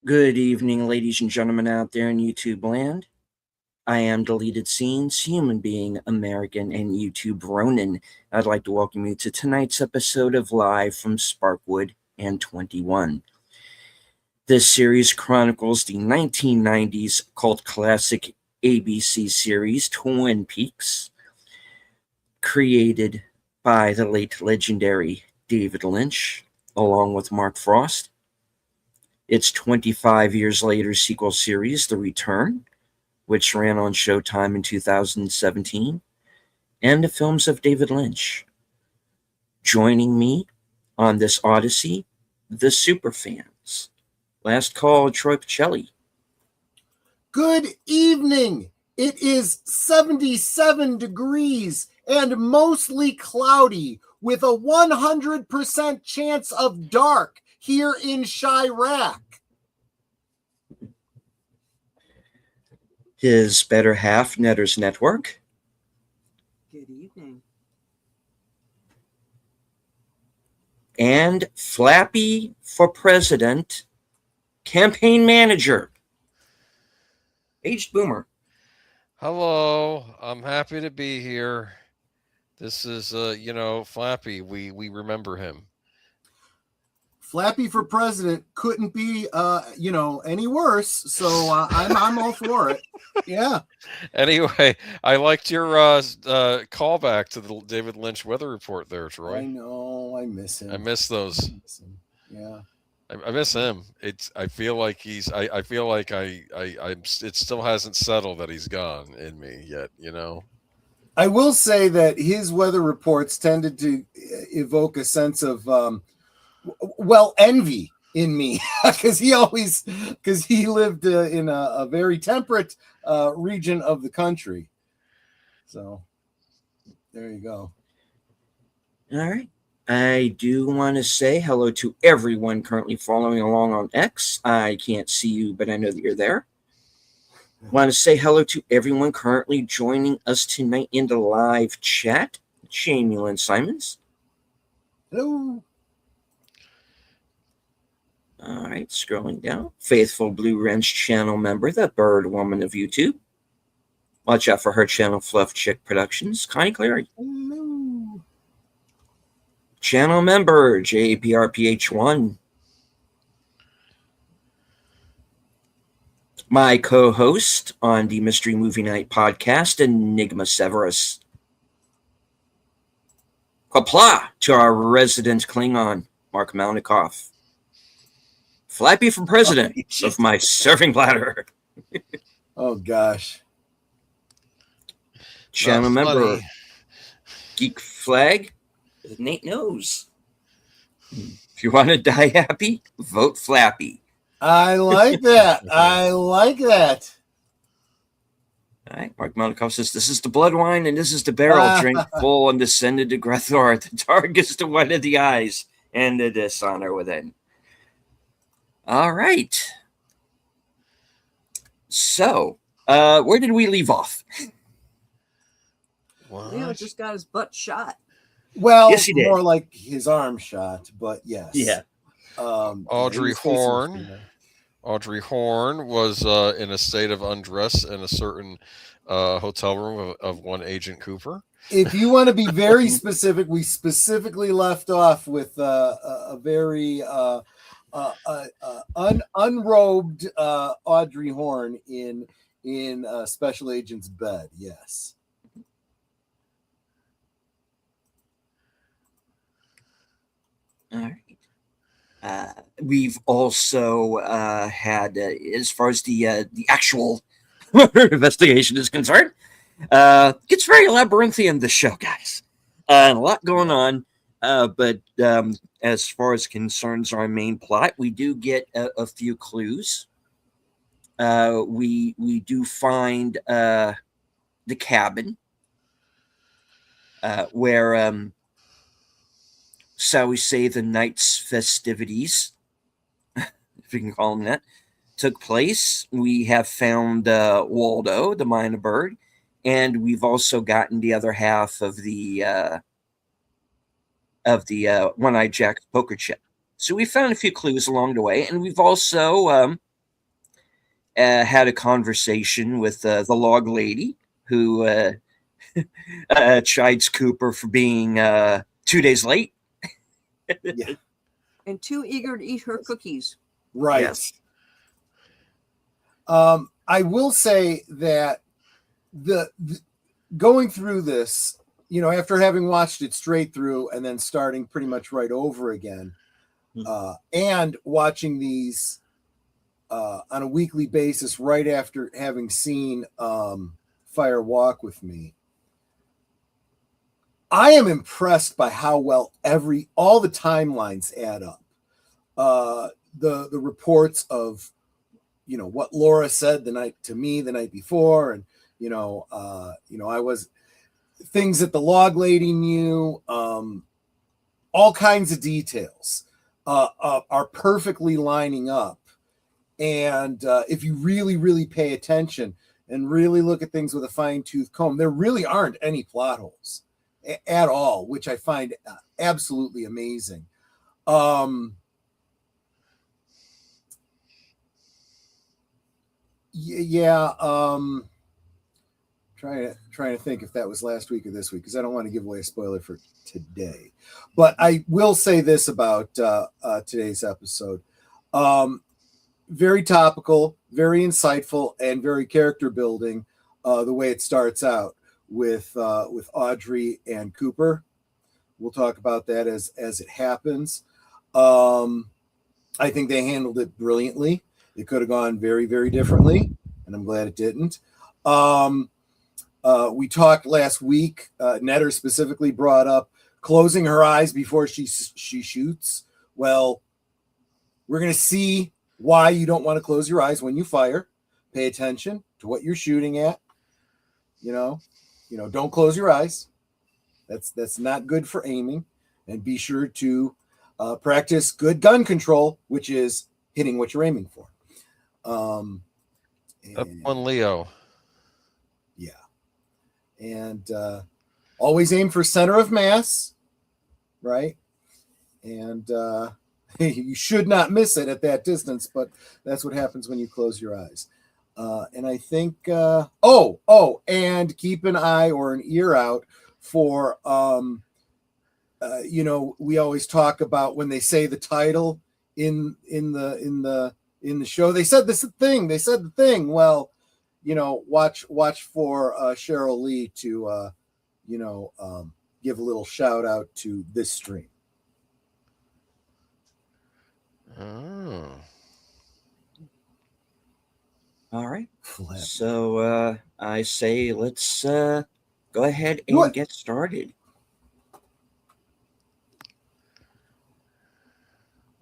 Good evening, ladies and gentlemen out there in YouTube land. I am Deleted Scenes, human being, American, and YouTube Ronin. I'd like to welcome you to tonight's episode of Live from Sparkwood and 21. This series chronicles the 1990s cult classic ABC series Twin Peaks, created by the late legendary David Lynch, along with Mark Frost. Its 25 years later sequel series, The Return, which ran on Showtime in 2017, and the films of David Lynch. Joining me on this odyssey, the Superfans. Last call, Troy Pacelli. Good evening. It is 77 degrees and mostly cloudy with a 100% chance of dark here in Chirac. His better half, Netters Network. Good evening. And Flappy for President, campaign manager, Aged Boomer. Hello, I'm happy to be here. This is, Flappy. We remember him. Flappy for president couldn't be, any worse. So I'm all for it. Yeah. Anyway, I liked your callback to the David Lynch weather report there, Troy. I know. I miss him. I miss those. I miss him. Yeah. I miss him. I feel like I feel like it still hasn't settled that he's gone in me yet, I will say that his weather reports tended to evoke a sense of, envy in me because he lived in a very temperate region of the country. So there you go. All right. I do want to say hello to everyone currently following along on X. I can't see you, but I know that you're there. Want to say hello to everyone currently joining us tonight in the live chat. Jamie Lynn Simons. Hello. All right, scrolling down. Faithful Blue Wrench channel member, the Bird Woman of YouTube. Watch out for her channel, Fluff Chick Productions. Connie Clary. Hello. Channel member, JPRPH1. My co-host on the Mystery Movie Night podcast, Enigma Severus. Qapla' to our resident Klingon, Mark Malnikoff. Flappy for president of my serving bladder. Oh, gosh. Channel member, Geek Flag, Nate Knows. If you want to die happy, vote Flappy. I like that. I like that. All right, Mark Malnikoff says, this is the blood wine and this is the barrel. Drink full and descended to Grethor. The dark is the white of the eyes and the dishonor within. All right. So, where did we leave off? Leo just got his butt shot. Well, Yes, he did. more like his arm shot, but yes. Yeah. Audrey Horne. Audrey Horne was in a state of undress in a certain hotel room of one Agent Cooper. If you want to be very specific, we specifically left off with a very unrobed Audrey Horne in Special Agent's bed. Yes. All right. We've also had, as far as the actual investigation is concerned, it's very labyrinthian, this show, guys. A lot going on, but as far as concerns our main plot, we do get a few clues. We do find the cabin where shall we say, the night's festivities, if you can call them that, took place. We have found Waldo, the minor bird, and we've also gotten the other half of the One-Eyed Jack poker chip. So we found a few clues along the way, and we've also had a conversation with the log lady who chides Cooper for being 2 days late. Yeah. And too eager to eat her cookies. Right. Yes. I will say that the going through this, after having watched it straight through and then starting pretty much right over again, and watching these on a weekly basis right after having seen Fire Walk with Me, I am impressed by how well all the timelines add up. The reports of what Laura said the night before, and I was things that the log lady knew, all kinds of details are perfectly lining up. And if you really, really pay attention and really look at things with a fine-tooth comb, there really aren't any plot holes at all, which I find absolutely amazing. Trying to think if that was last week or this week, because I don't want to give away a spoiler for today. But I will say this about today's episode. Very topical, very insightful, and very character building. The way it starts out with Audrey and Cooper. We'll talk about that as it happens. I think they handled it brilliantly. It could have gone very, very differently, and I'm glad it didn't. We talked last week. Netter specifically brought up closing her eyes before she shoots. Well, we're going to see why you don't want to close your eyes when you fire. Pay attention to what you're shooting at. Don't close your eyes. That's not good for aiming. And be sure to practice good gun control, which is hitting what you're aiming for. Up on Leo. Yeah. And always aim for center of mass, right? And you should not miss it at that distance, but that's what happens when you close your eyes. And I think, and keep an eye or an ear out for, we always talk about when they say the title in the show. They said the thing. Well, watch for Cheryl Lee to, give a little shout out to this stream. Oh. All right. Flip. So I say let's go ahead and get started.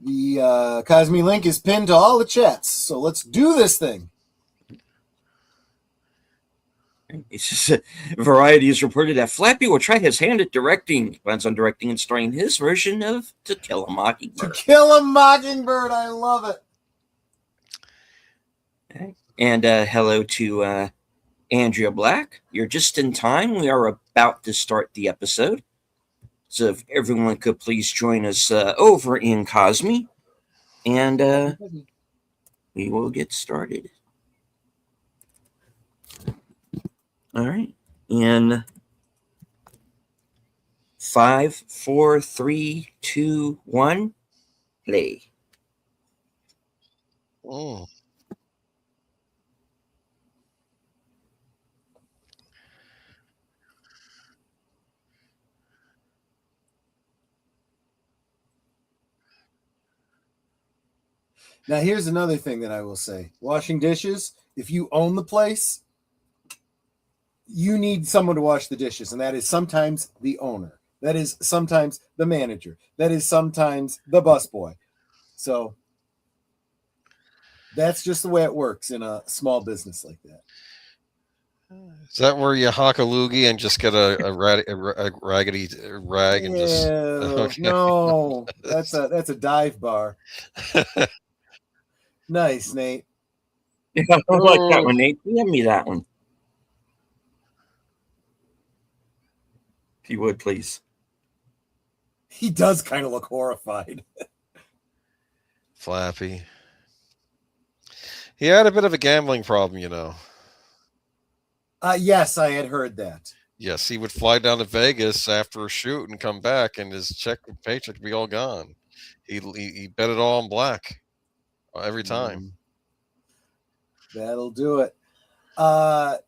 The Cosme link is pinned to all the chats, so let's do this thing. It's just, Variety has reported that Flappy will try his hand at directing. He plans on directing and starring his version of To Kill a Mockingbird. To Kill a Mockingbird, I love it. Okay. And hello to Andrea Black. You're just in time. We are about to start the episode. So if everyone could please join us over in Cosme, and we will get started. All right. In 5, 4, 3, 2, 1, play. Oh. Now, here's another thing that I will say. Washing dishes, if you own the place, you need someone to wash the dishes, and that is sometimes the owner. That is sometimes the manager. That is sometimes the busboy. So that's just the way it works in a small business like that. Is that where you hock a loogie and just get a raggedy rag and just? Okay. No, that's a dive bar. Nice, Nate. Yeah, I like that one, Nate. Give me that one. If you would, please. He does kind of look horrified. Flappy. He had a bit of a gambling problem, you know. Yes, I had heard that. Yes, he would fly down to Vegas after a shoot and come back, and his paycheck would be all gone. He bet it all on black every time. That'll do it.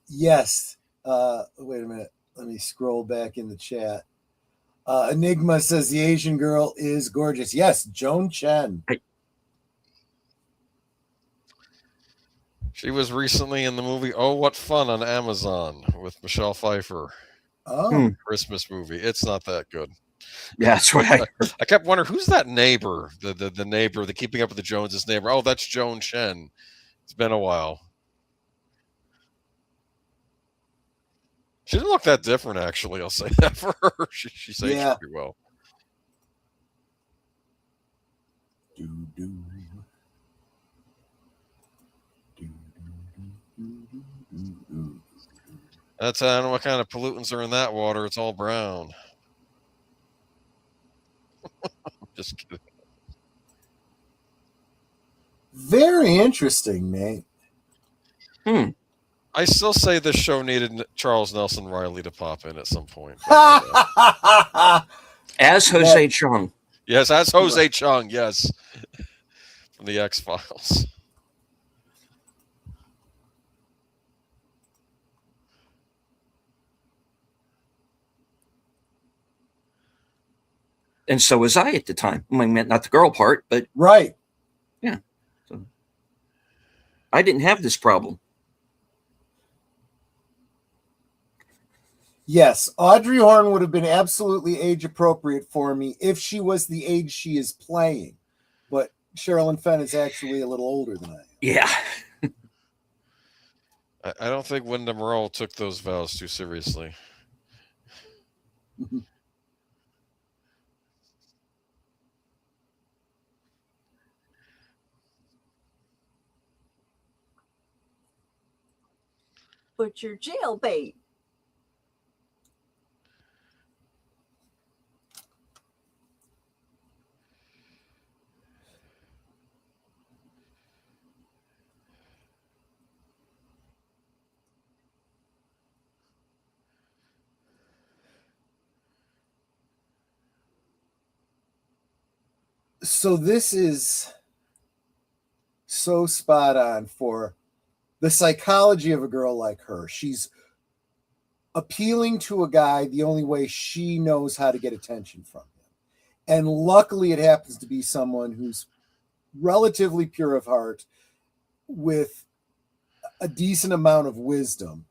Yes. Wait a minute. Let me scroll back in the chat. Enigma says the Asian girl is gorgeous. Yes, Joan Chen. She was recently in the movie Oh What Fun on Amazon with Michelle Pfeiffer. Oh, Christmas movie. It's not that good. Yeah, that's what I heard. I kept wondering, who's that neighbor? The neighbor, the Keeping Up with the Joneses neighbor. Oh, that's Joan Chen. It's been a while. She didn't look that different, actually. I'll say that for her. She's aged pretty well. That's I don't know what kind of pollutants are in that water. It's all brown. Just kidding. Very interesting, Nate. I still say this show needed Charles Nelson Riley to pop in at some point. As Jose Chung. Yes, as Jose Chung, yes. From the X-Files. And so was I at the time. I mean, not the girl part, but right. Yeah. So I didn't have this problem. Yes, Audrey Horne would have been absolutely age appropriate for me if she was the age she is playing. But Sherilyn Fenn is actually a little older than I am. Yeah. I don't think Wyndham Earle took those vows too seriously. But you're jailbait. So this is so spot on for the psychology of a girl like her. She's appealing to a guy the only way she knows how to get attention from him. And luckily it happens to be someone who's relatively pure of heart with a decent amount of wisdom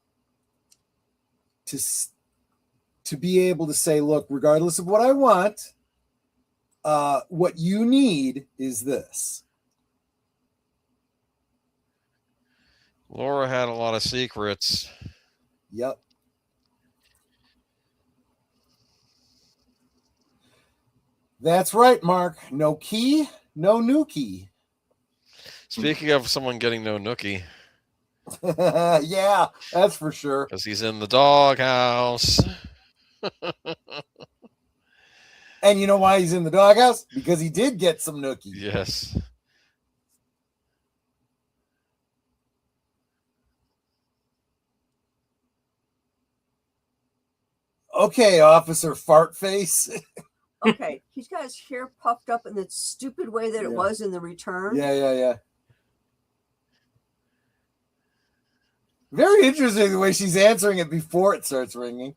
to be able to say, look, regardless of what I want, what you need is this. Laura had a lot of secrets. Yep. That's right, Mark. No key, no nookie. Speaking of someone getting no nookie. Yeah, that's for sure. Because he's in the doghouse. And you know why he's in the doghouse? Because he did get some nookie. Yes. Okay, Officer Fartface. Okay, he's got his hair puffed up in that stupid way that it was in The Return. Yeah. Very interesting the way she's answering it before it starts ringing.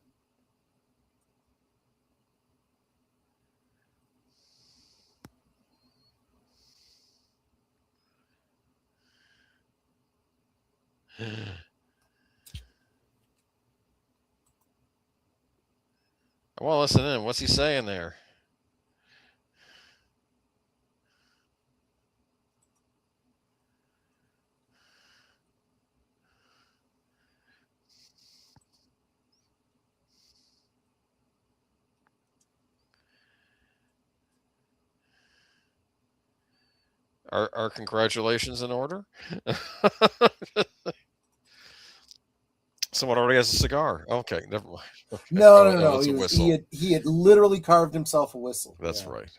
Well, listen in. What's he saying there? Are congratulations in order? Someone already has a cigar. Okay, never mind. Okay. No. It's a whistle. He had literally carved himself a whistle. That's right.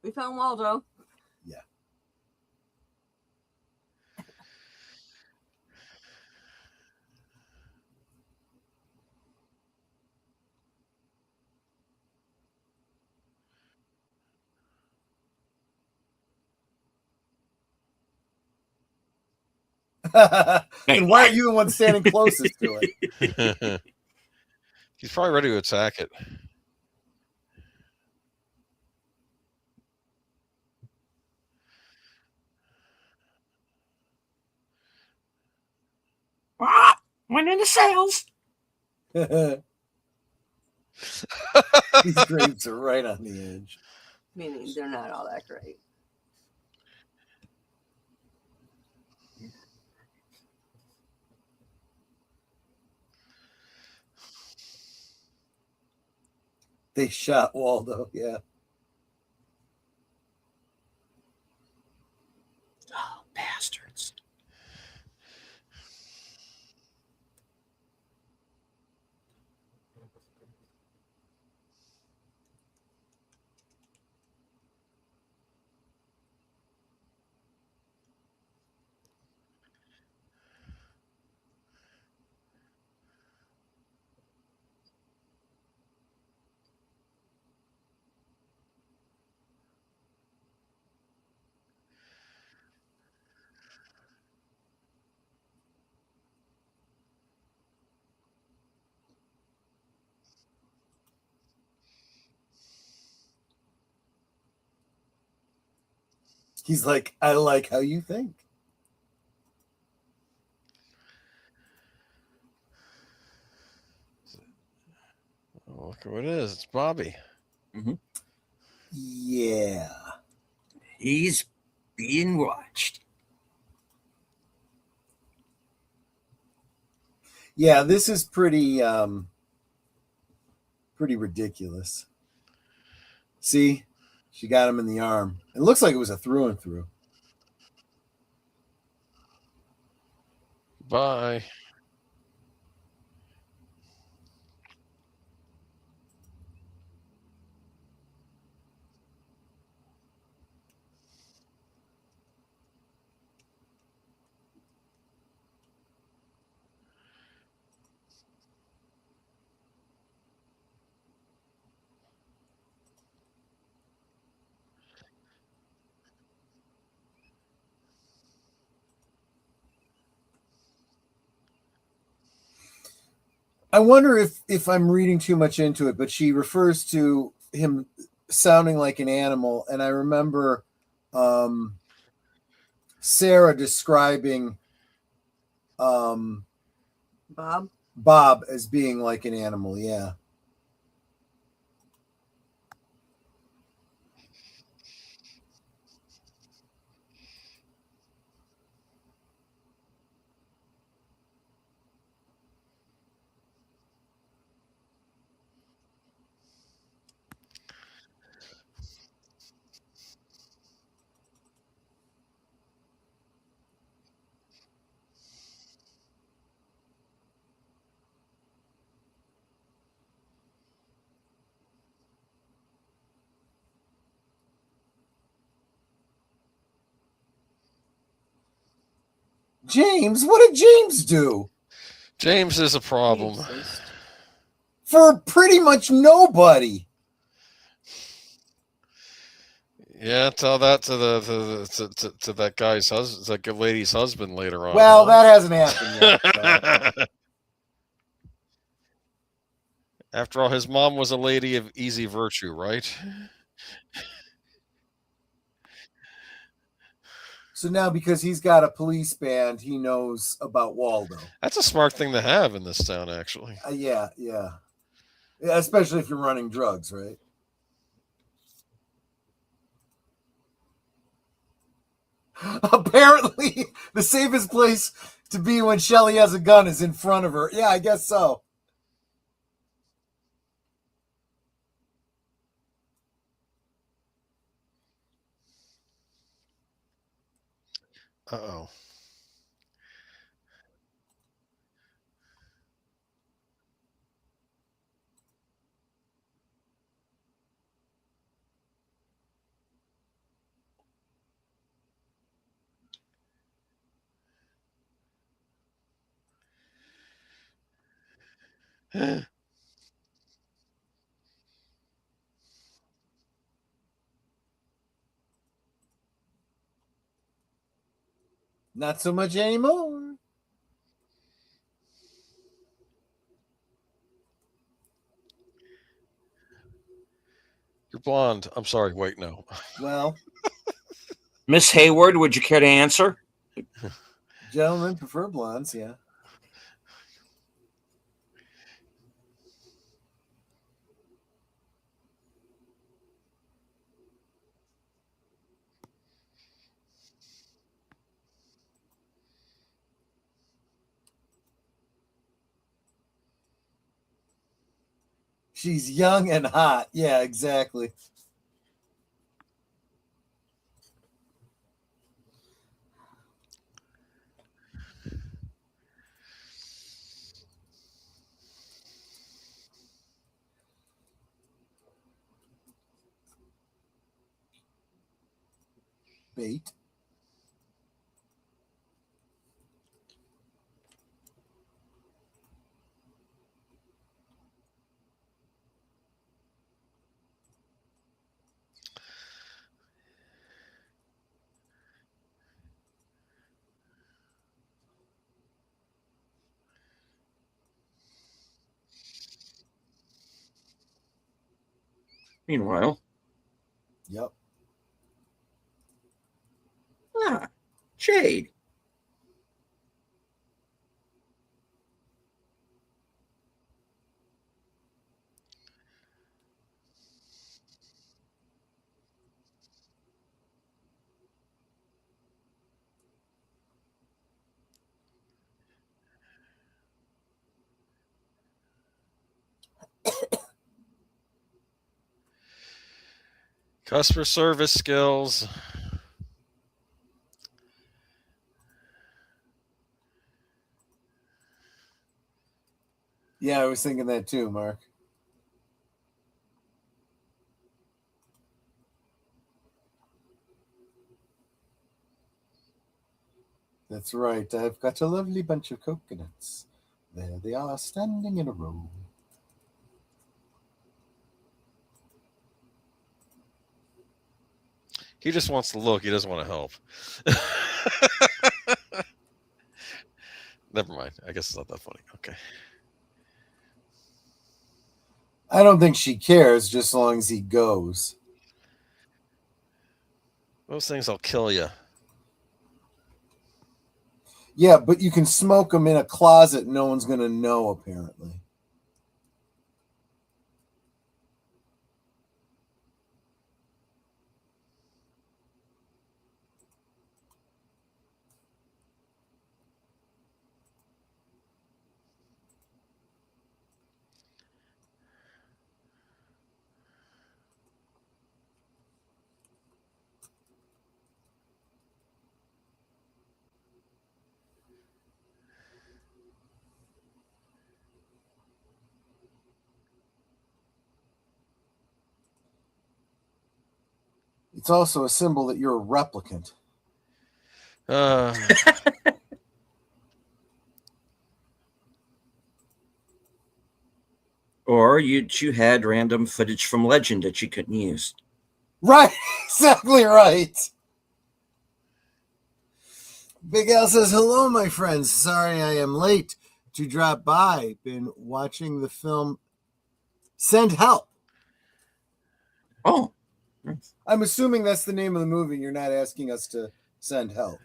We found Waldo. Yeah. And why are you the one standing closest to it? He's probably ready to attack it. Ah, went into sales. These grapes are right on the edge. Meaning they're not all that great. They shot Waldo, yeah. Oh, bastards. He's like, I like how you think. Oh, look who it is. It's Bobby. Mm-hmm. Yeah. He's being watched. Yeah, this is pretty ridiculous. See? She got him in the arm. It looks like it was a through and through. Bye. I wonder if I'm reading too much into it, but she refers to him sounding like an animal, and I remember Sarah describing Bob as being like an animal. Yeah. James, what did James do? James is a problem. For pretty much nobody. Yeah, tell that to to that guy's husband, that lady's husband later on. Well, that hasn't happened yet. So. After all, his mom was a lady of easy virtue, right? So now, because he's got a police band, he knows about Waldo. That's a smart thing to have in this town, actually. Yeah. Especially if you're running drugs, right? Apparently, the safest place to be when Shelly has a gun is in front of her. Yeah, I guess so. Uh-oh. Not so much anymore. You're blonde. I'm sorry. Wait, no. Well, Miss Hayward, would you care to answer? gentlemen prefer blondes, yeah. She's young and hot. Yeah, exactly. Bait. Meanwhile, Yep. Jade. Customer service skills. Yeah, I was thinking that too, Mark. That's right. I've got a lovely bunch of coconuts. There they are, standing in a row. He just wants to look. He doesn't want to help. Never mind. I guess it's not that funny. Okay. I don't think she cares, just as long as he goes. Those things will kill you. Yeah, but you can smoke them in a closet. No one's going to know, apparently. It's also a symbol that you're a replicant. Or you had random footage from Legend that you couldn't use. Right, exactly right. Big Al says, hello, my friends. Sorry I am late to drop by. Been watching the film Send Help. Oh. I'm assuming that's the name of the movie. You're not asking us to send help.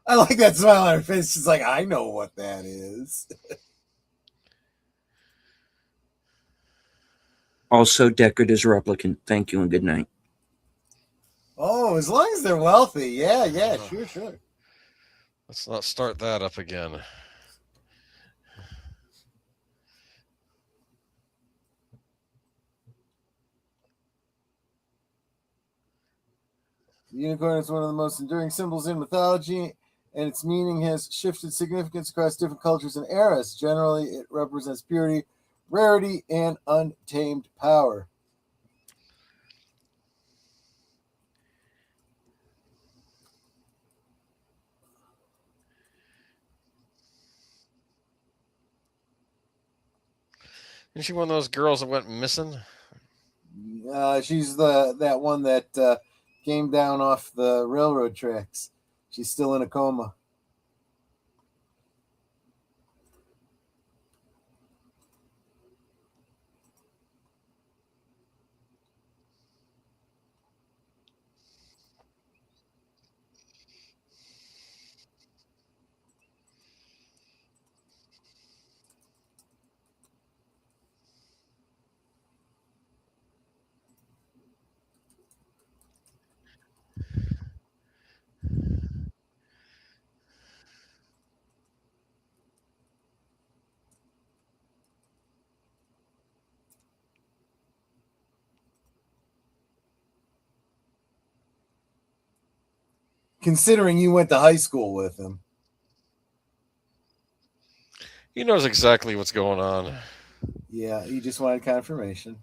I like that smile on her face. She's like, I know what that is. Also, Deckard is a replicant. Thank you and good night. Oh, as long as they're wealthy. Yeah, sure. Let's not start that up again. The unicorn is one of the most enduring symbols in mythology, and its meaning has shifted significance across different cultures and eras. Generally, it represents purity, rarity, and untamed power. Isn't she one of those girls that went missing? She's that one that came down off the railroad tracks. She's still in a coma. Considering you went to high school with him. He knows exactly what's going on. Yeah, he just wanted confirmation.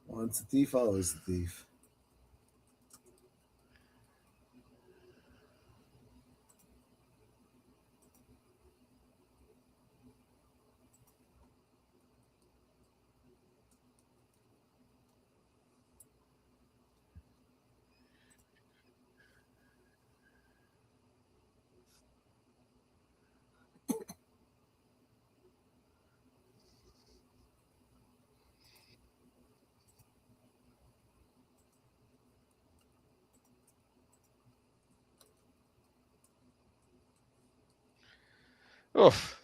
Once a thief, always a thief. Oof.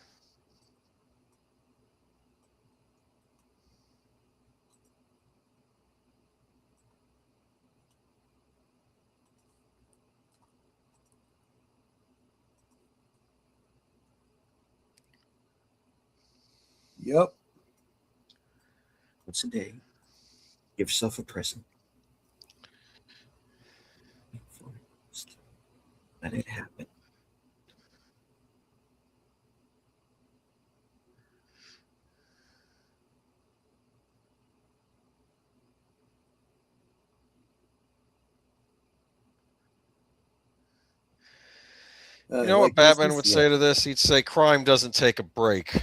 Yep. Once a day, give yourself a present. Let it happen. You know what Batman would say to this? He'd say, "Crime doesn't take a break."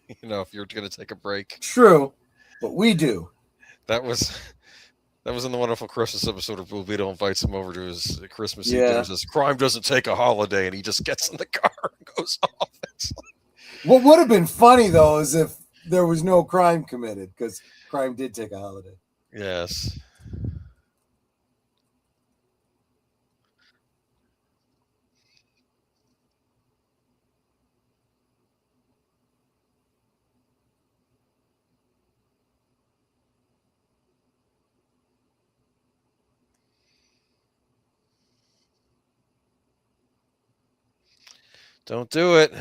If you're going to take a break. True, but we do. That was in the wonderful Christmas episode of Blue Beetle invites him over to his Christmas Eve dinner and says, "Crime doesn't take a holiday," and he just gets in the car and goes off. What would have been funny, though, is if there was no crime committed, because crime did take a holiday. Yes. Don't do it.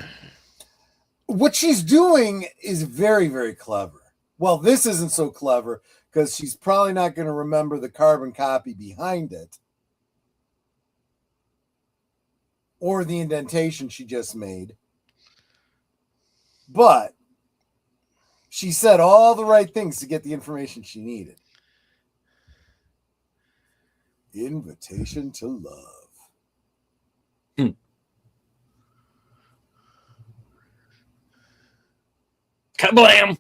What she's doing is very, very clever. Well, this isn't so clever because she's probably not going to remember the carbon copy behind it or the indentation she just made. But she said all the right things to get the information she needed. Invitation to love. Kablam!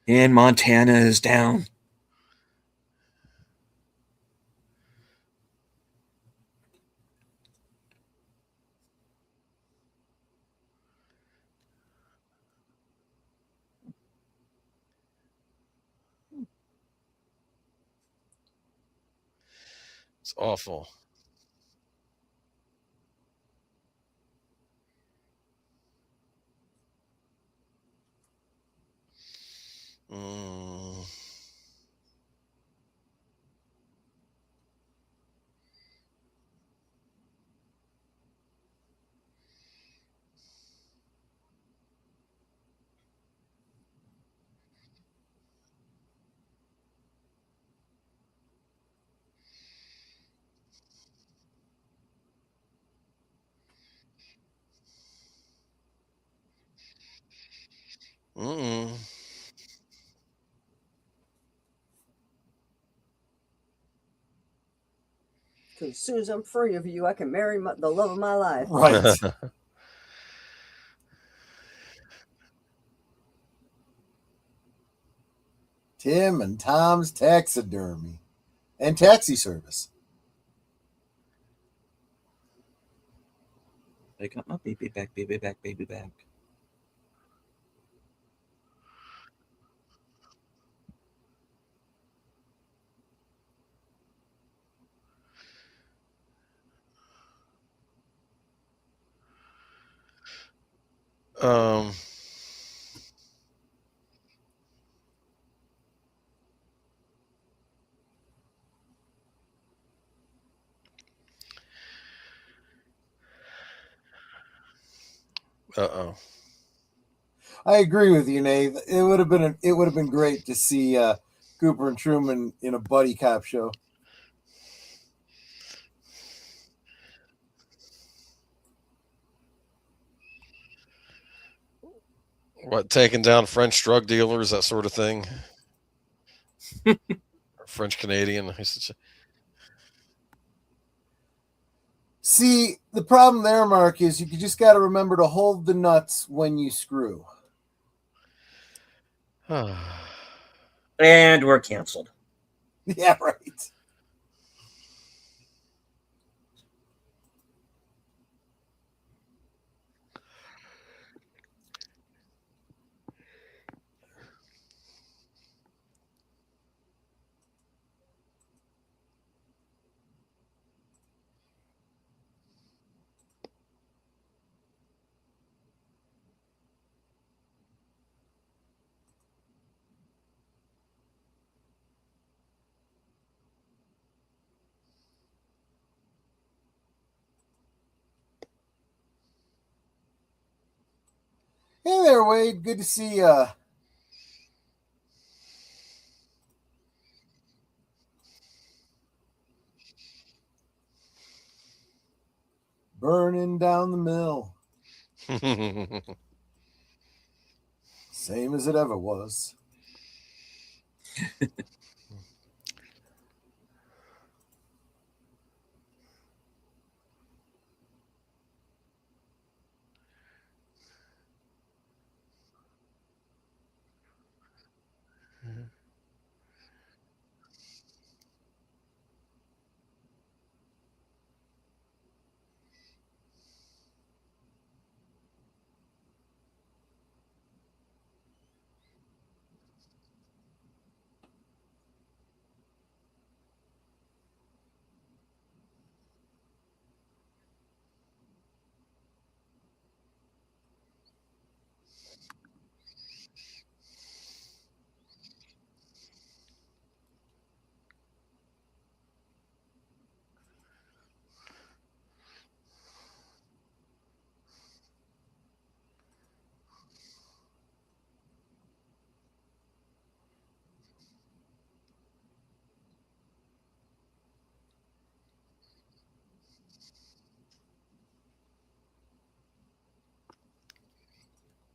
And Montana is down. It's awful. because as soon as I'm free of you, I can marry the love of my life. Right. Tim and Tom's Taxidermy and Taxi Service. I got my baby back, baby back, baby back. um, uh-oh. I agree with you, Nate. It would have been great to see Cooper and Truman in a buddy cop show. What, taking down French drug dealers, that sort of thing? French Canadian. See, the problem there, Mark, is you just got to remember to hold the nuts when you screw. And we're canceled. Yeah, right. Hey there, Wade. Good to see you. Burning down the mill. Same as it ever was.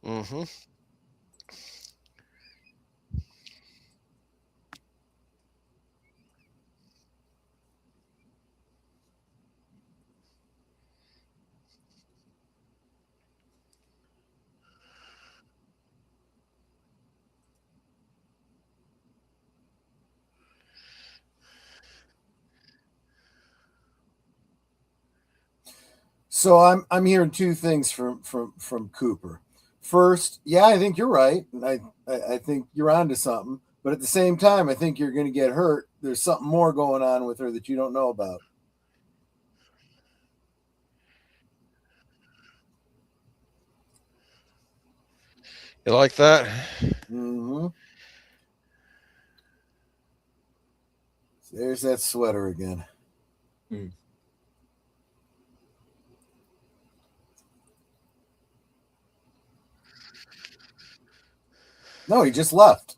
Mm-hmm. So I'm hearing two things from Cooper. First, yeah, I think you're right. I think you're onto something. But at the same time, I think you're going to get hurt. There's something more going on with her that you don't know about. You like that? Mm-hmm. There's that sweater again. No, he just left.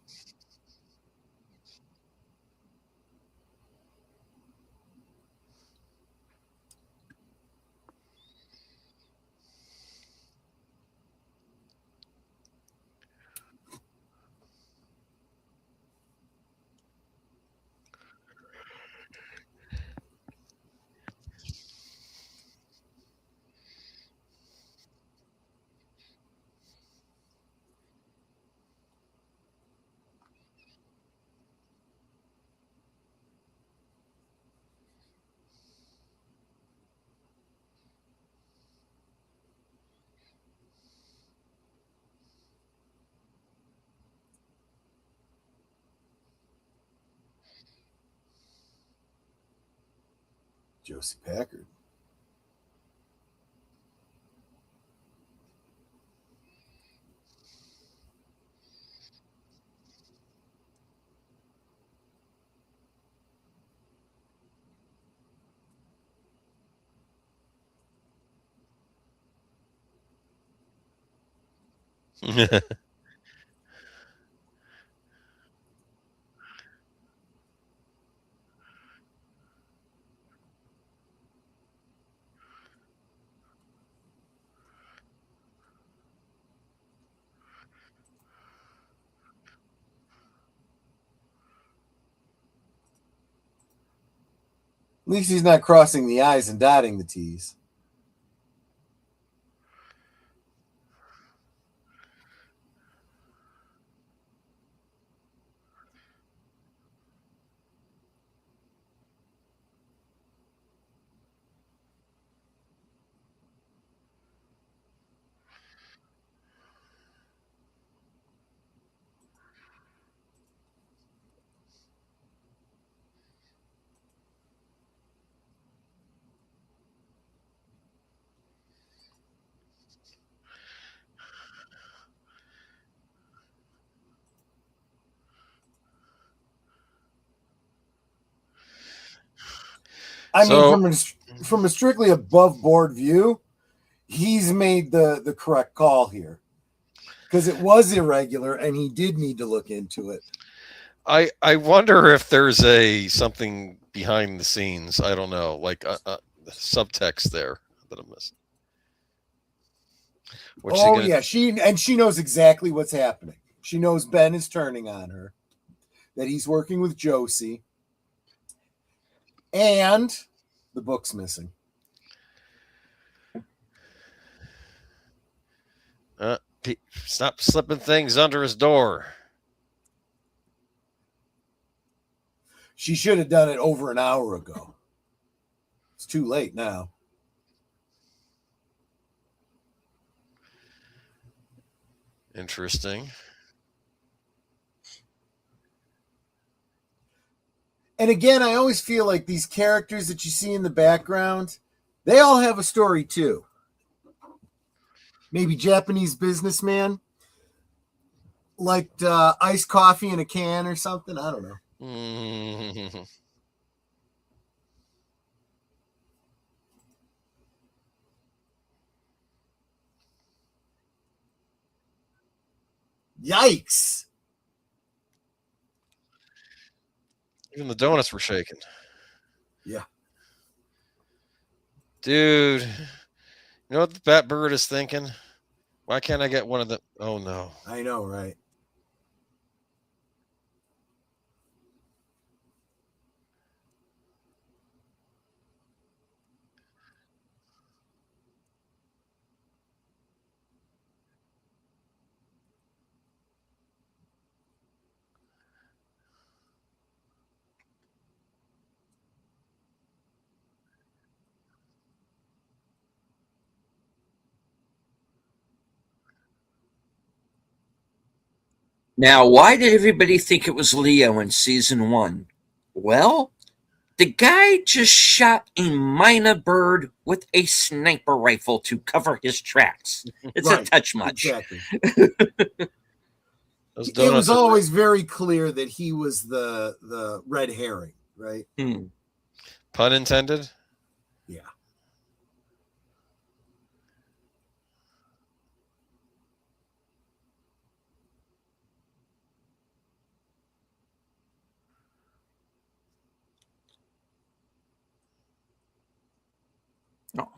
Josie Packard. At least he's not crossing the I's and dotting the T's. I mean, from a strictly above board view, he's made the correct call here, because it was irregular and he did need to look into it. I wonder if there's something behind the scenes. I don't know, like a subtext there that I'm missing. Yeah, she knows exactly what's happening. She knows Ben is turning on her, that he's working with Josie, and the book's missing. Stop slipping things under his door. She should have done it over an hour ago. It's too late now. Interesting. And again, I always feel like these characters that you see in the background, they all have a story too. Maybe Japanese businessman liked iced coffee in a can or something. I don't know. Mm-hmm. Yikes. Even the donuts were shaking. Yeah. Dude, you know what the Bat Bird is thinking? Why can't I get one of them? Oh, no. I know, right? Now, why did everybody think it was Leo in season 1? Well, the guy just shot a minor bird with a sniper rifle to cover his tracks. It's Right, a touch much. Exactly. It was always very clear that he was the red herring, right? Pun intended? Yeah. Oh.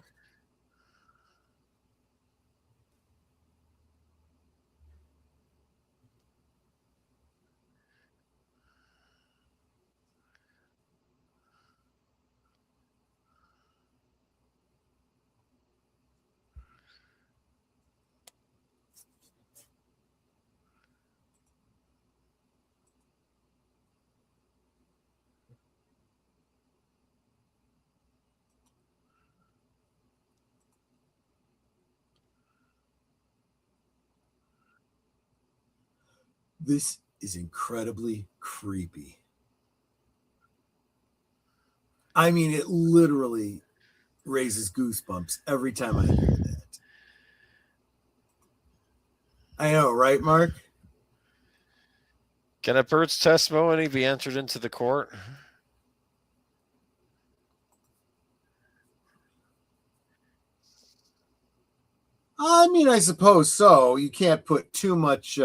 This is incredibly creepy. I mean, it literally raises goosebumps every time I hear that. I know, right, Mark? Can a bird's testimony be entered into the court? I mean, I suppose so. You can't put too much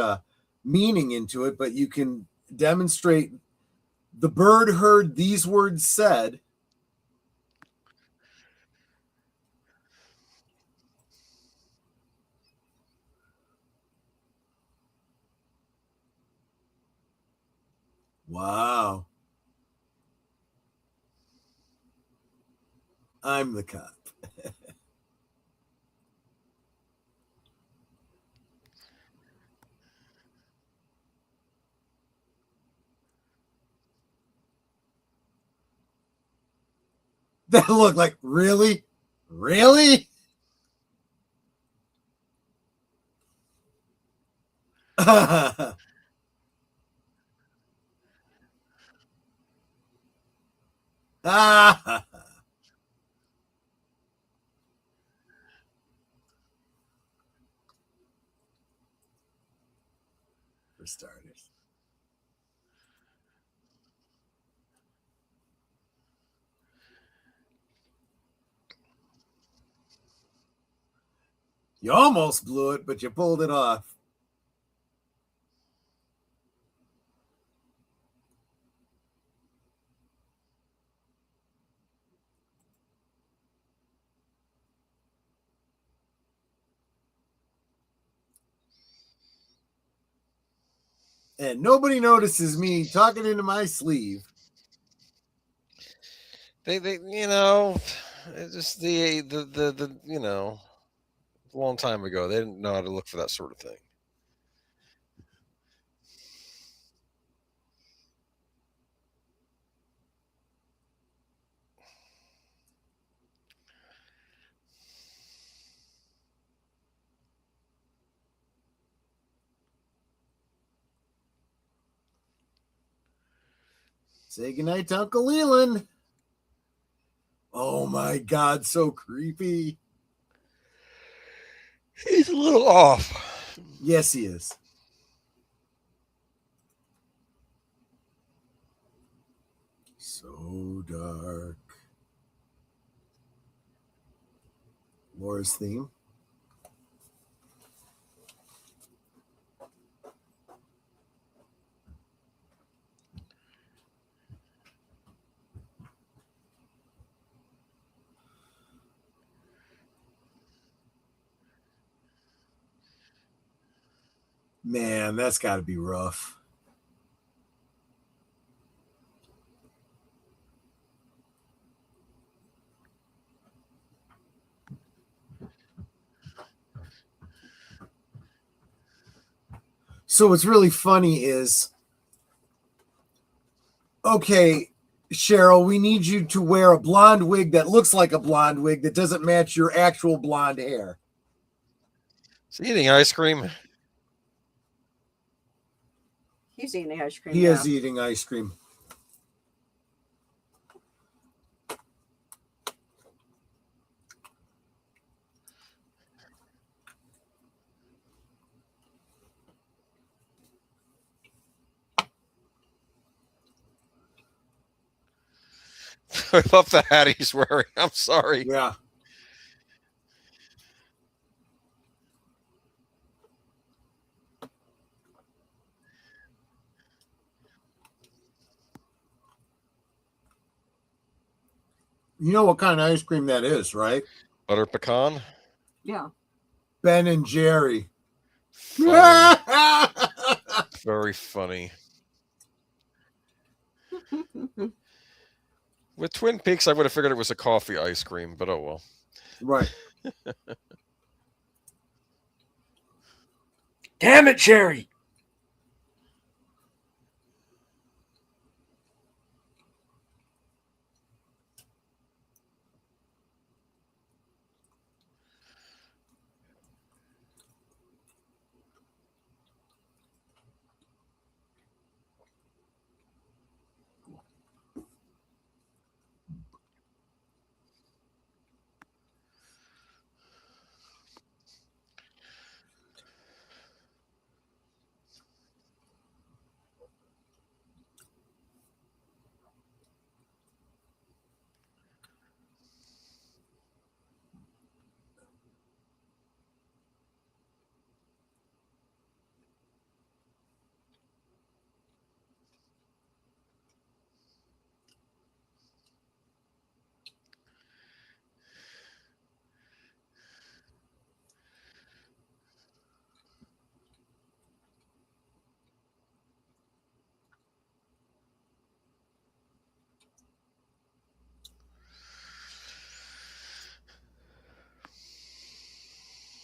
meaning into it, but you can demonstrate the bird heard these words said. Wow. I'm the cop. That looked like, really? Really? For starters. You almost blew it, but you pulled it off. And nobody notices me talking into my sleeve. They it's just the a long time ago, they didn't know how to look for that sort of thing. Say goodnight to Uncle Leland. Oh my God, so creepy. He's a little off. Yes, he is. So dark. Laura's theme. Man, that's got to be rough. So what's really funny is, okay, Cheryl, we need you to wear a blonde wig that looks like a blonde wig that doesn't match your actual blonde hair. Is he eating ice cream? He's eating ice cream. He is eating ice cream. I love the hat he's wearing. I'm sorry. Yeah. You know what kind of ice cream that is, right? Butter pecan? Yeah. Ben and Jerry. Funny. Very funny. With Twin Peaks, I would have figured it was a coffee ice cream, but oh well. Right. Damn it, Jerry.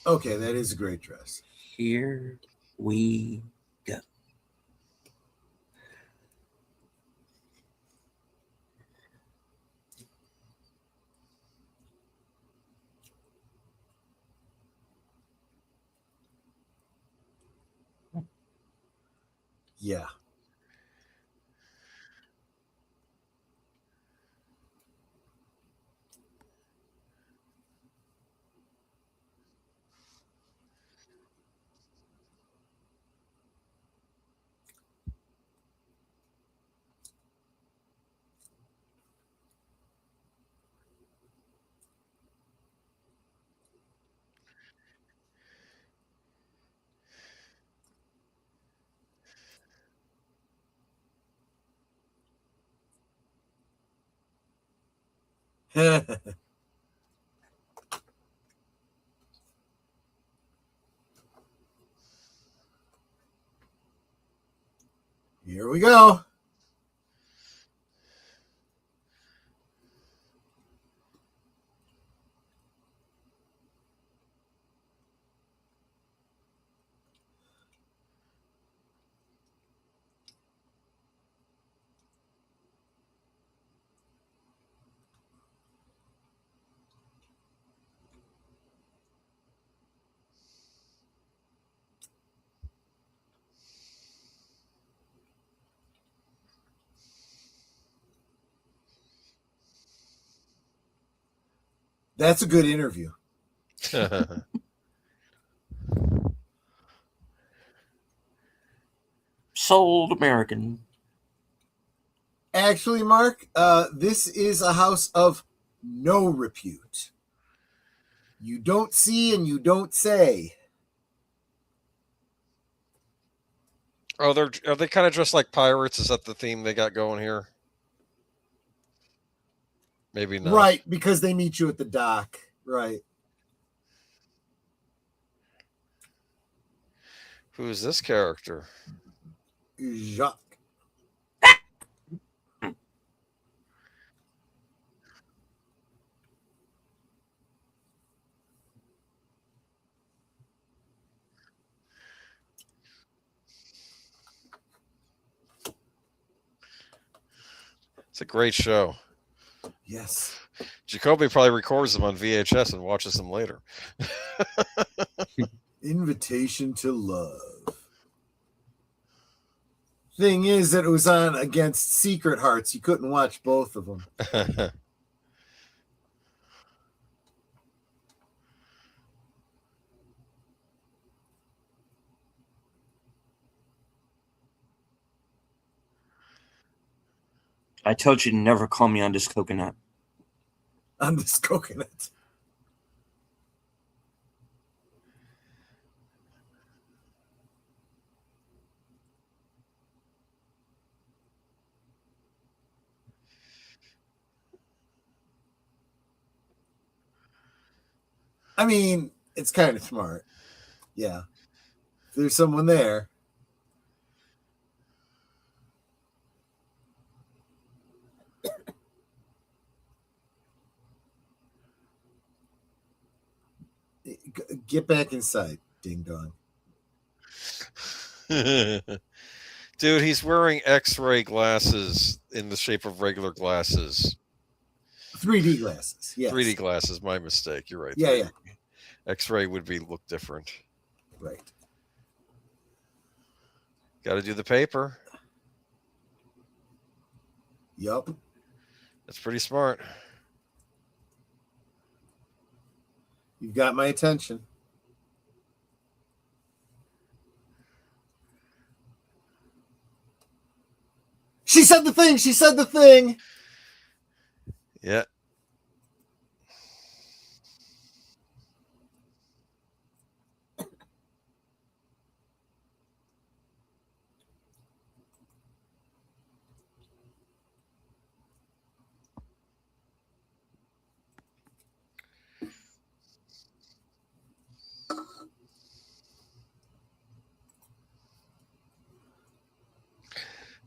Okay, that is a great dress. Here we go. Yeah. Here we go. That's a good interview. Sold American. Actually, Mark, this is a house of no repute. You don't see and you don't say. Oh, are they kind of dressed like pirates? Is that the theme they got going here? Maybe not. Right, because they meet you at the dock. Right. Who is this character? Jacques. It's a great show. Yes. Jacoby probably records them on VHS and watches them later. Invitation to Love. Thing is that it was on against Secret Hearts. You couldn't watch both of them. I told you to never call me on this coconut. On this coconut. I mean, it's kind of smart. Yeah. If there's someone there. Get back inside, ding dong. Dude, he's wearing X-ray glasses in the shape of regular glasses. 3D glasses. Yes. 3D glasses, my mistake. You're right. Yeah, 3D. yeah. X-ray would look different. Right. Got to do the paper. Yup. That's pretty smart. You've got my attention. She said the thing. She said the thing. Yeah.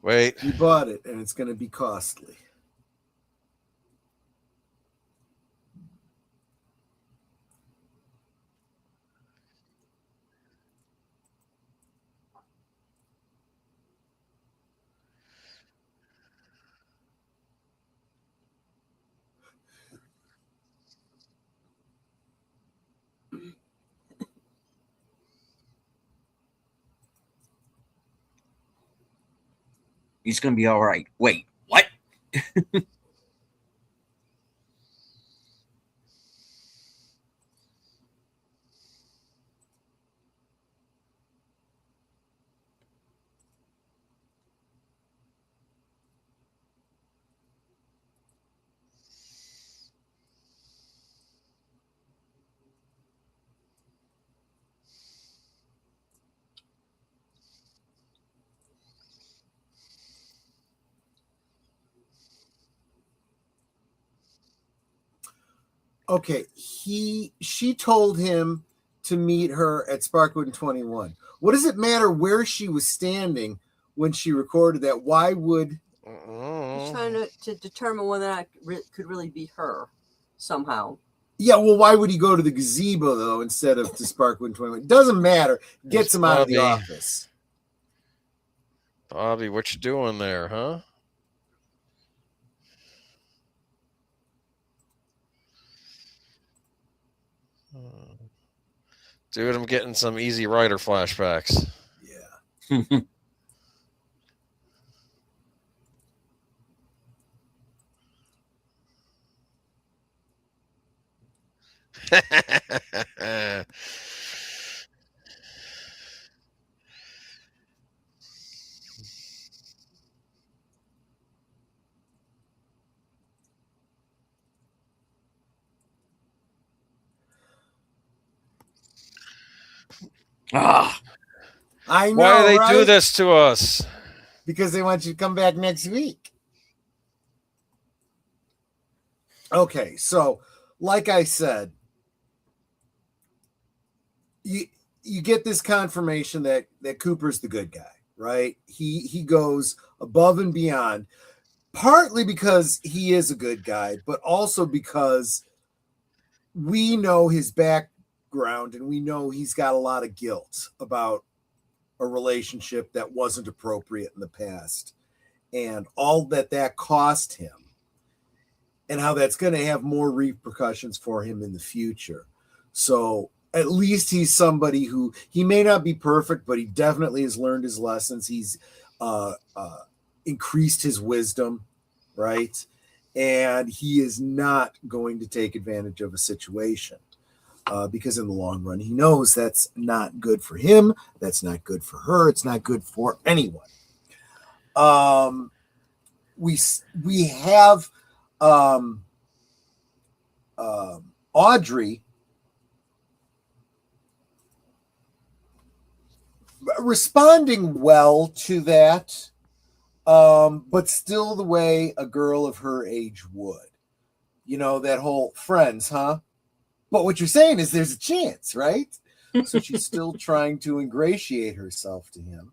Wait. You bought it, and it's going to be costly. He's going to be all right. Wait, what? Okay, she told him to meet her at Sparkwood in 21. What does it matter where she was standing when she recorded that? Why would He's trying to determine whether that could really be her somehow. Yeah, well, why would he go to the gazebo though instead of to Sparkwood in 21? It doesn't matter. Gets him out of the office. Bobby, what you doing there, huh? Dude, I'm getting some Easy Rider flashbacks. Yeah. I know. Why do they right? do this to us? Because they want you to come back next week. Okay, so like I said, you get this confirmation that Cooper's the good guy, right? He goes above and beyond, partly because he is a good guy, but also because we know his background and we know he's got a lot of guilt about a relationship that wasn't appropriate in the past and all that cost him and how that's going to have more repercussions for him in the future. So at least he's somebody who, he may not be perfect, but he definitely has learned his lessons. He's increased his wisdom, right? And he is not going to take advantage of a situation because in the long run, he knows that's not good for him. That's not good for her. It's not good for anyone. We have Audrey responding well to that, but still the way a girl of her age would. You know, that whole friends, huh? But what you're saying is there's a chance, right? So she's still trying to ingratiate herself to him.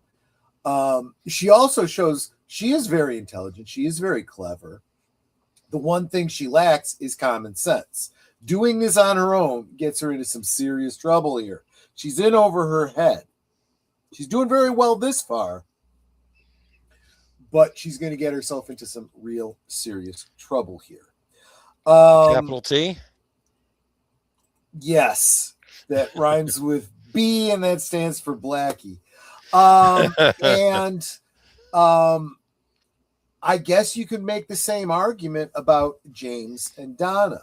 She also shows she is very intelligent. She is very clever. The one thing she lacks is common sense. Doing this on her own gets her into some serious trouble here. She's in over her head. She's doing very well this far, but she's going to get herself into some real serious trouble here. Capital T? Yes, that rhymes with B, and that stands for Blackie. And I guess you could make the same argument about James and Donna.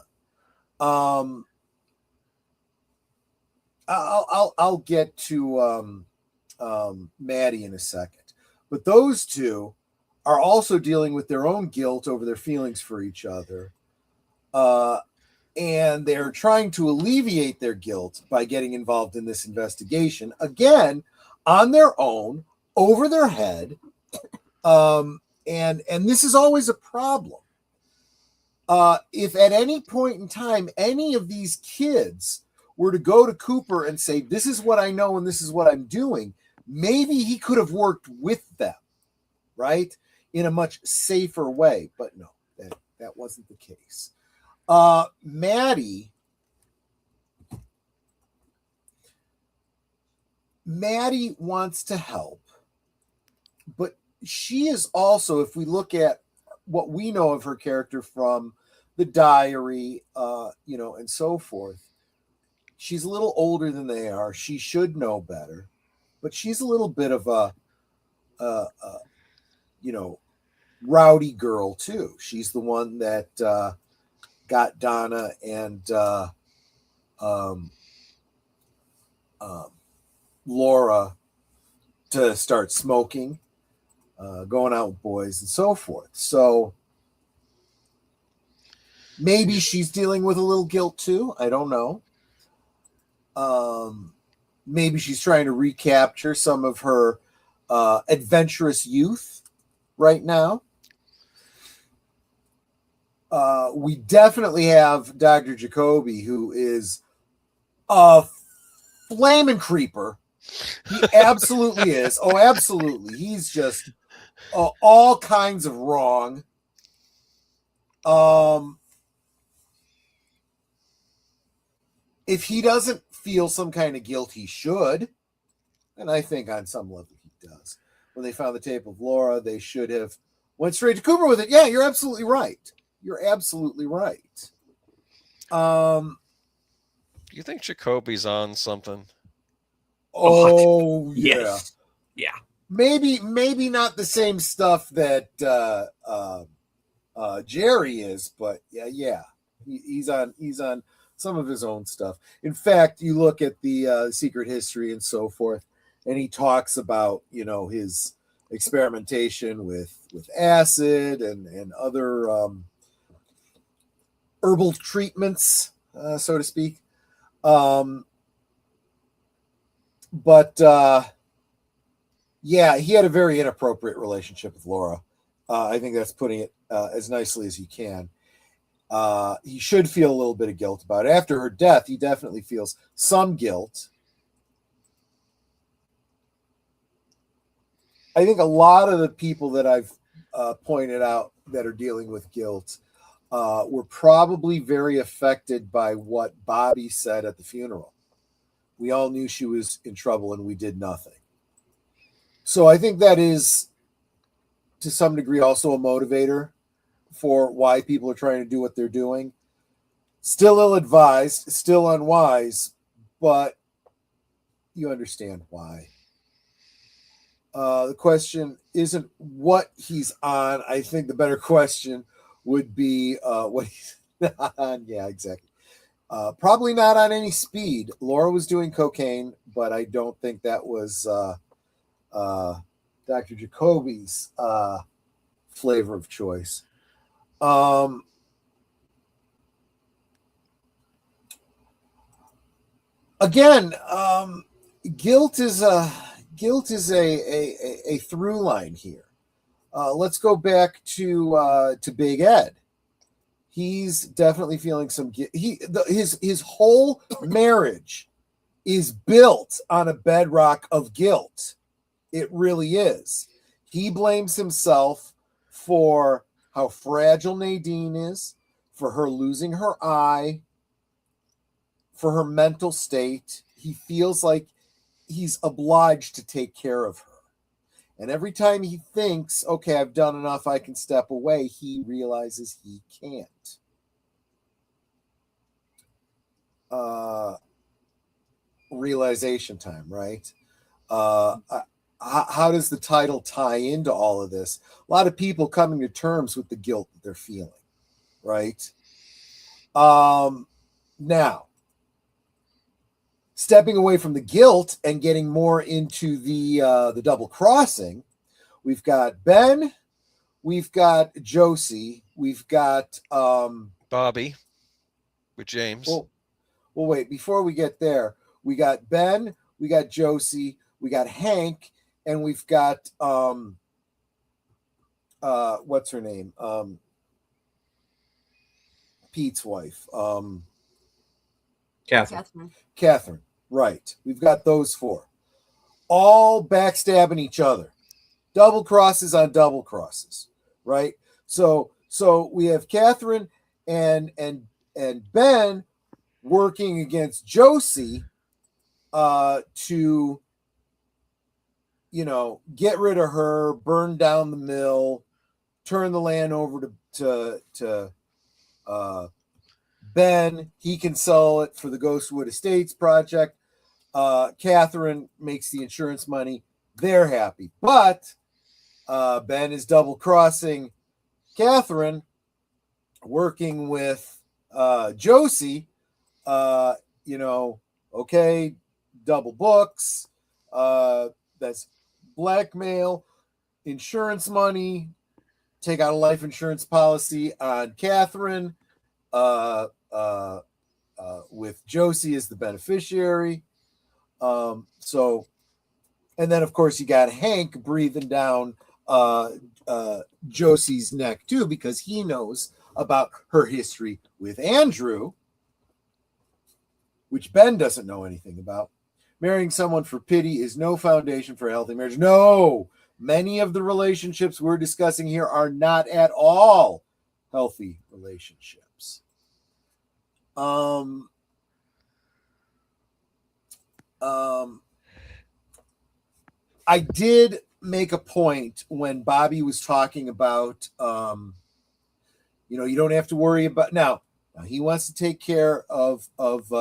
I'll get to Maddie in a second, but those two are also dealing with their own guilt over their feelings for each other. And they're trying to alleviate their guilt by getting involved in this investigation, again, on their own, over their head. And this is always a problem. If at any point in time, any of these kids were to go to Cooper and say, this is what I know and this is what I'm doing, maybe he could have worked with them, right? In a much safer way. But no, that wasn't the case. Maddie wants to help, but she is also, if we look at what we know of her character from the diary, and so forth, she's a little older than they are. She should know better, but she's a little bit of rowdy girl too. She's the one that got Donna and Laura to start smoking, going out with boys and so forth. So maybe she's dealing with a little guilt too. I don't know. Maybe she's trying to recapture some of her adventurous youth right now. We definitely have Dr. Jacoby, who is a flaming creeper. He absolutely is. Oh, absolutely. He's just all kinds of wrong. If he doesn't feel some kind of guilt, he should. And I think on some level he does. When they found the tape of Laura, they should have went straight to Cooper with it. Yeah, you're absolutely right. You're absolutely right. Do you think Jacoby's on something? Oh, yeah. Yes. Yeah. Maybe not the same stuff that Jerry is, but yeah. He's on some of his own stuff. In fact, you look at the Secret History and so forth, and he talks about, his experimentation with acid and other herbal treatments, so to speak. But yeah, he had a very inappropriate relationship with Laura. I think that's putting it as nicely as you can. He should feel a little bit of guilt about it. After her death, he definitely feels some guilt. I think a lot of the people that I've pointed out that are dealing with guilt were probably very affected by what Bobby said at the funeral. We all knew she was in trouble and we did nothing. So I think that is, to some degree, also a motivator for why people are trying to do what they're doing. Still ill-advised, still unwise, but you understand why. The question isn't what he's on. I think the better question would be what he's not on. Yeah, exactly. Probably not on any speed. Laura was doing cocaine, but I don't think that was Dr. Jacoby's flavor of choice. Again, guilt is a through line here. Let's go back to Big Ed. He's definitely feeling some guilt. His whole marriage is built on a bedrock of guilt. It really is. He blames himself for how fragile Nadine is, for her losing her eye, for her mental state. He feels like he's obliged to take care of her. And every time he thinks, okay, I've done enough, I can step away, he realizes he can't. Realization time, right? How does the title tie into all of this? A lot of people coming to terms with the guilt that they're feeling, right? Now, stepping away from the guilt and getting more into the double crossing, we've got Ben, we've got Josie, we've got Bobby with James. Well, wait, before we get there, we got Ben, we got Josie, we got Hank, and we've got what's her name? Pete's wife. Catherine. Right. We've got those four. All backstabbing each other. Double crosses on double crosses. Right? So we have Catherine and Ben working against Josie to get rid of her, burn down the mill, turn the land over to Ben. He can sell it for the Ghostwood Estates project. Catherine makes the insurance money. They're happy. But Ben is double crossing Catherine working with Josie, okay, double books, that's blackmail, insurance money, take out a life insurance policy on Catherine, with Josie as the beneficiary. And then of course you got Hank breathing down Josie's neck too, because he knows about her history with Andrew, which Ben doesn't know anything about. Marrying someone for pity is no foundation for a healthy marriage. No, many of the relationships we're discussing here are not at all healthy relationships. I did make a point when Bobby was talking about, you don't have to worry about now he wants to take care of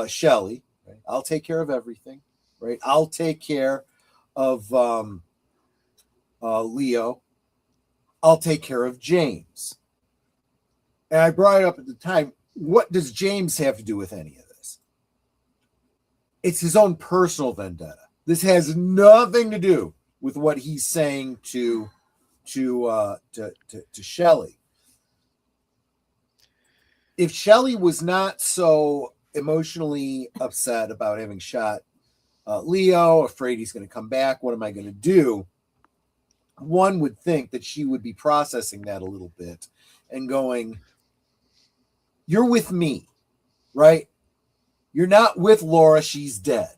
Shelley. Right? I'll take care of everything. Right. I'll take care of Leo. I'll take care of James. And I brought it up at the time. What does James have to do with any of this? It's his own personal vendetta. This has nothing to do with what he's saying to Shelley. If Shelley was not so emotionally upset about having shot Leo, afraid he's going to come back, what am I going to do? One would think that she would be processing that a little bit and going, you're with me, right? You're not with Laura. She's dead,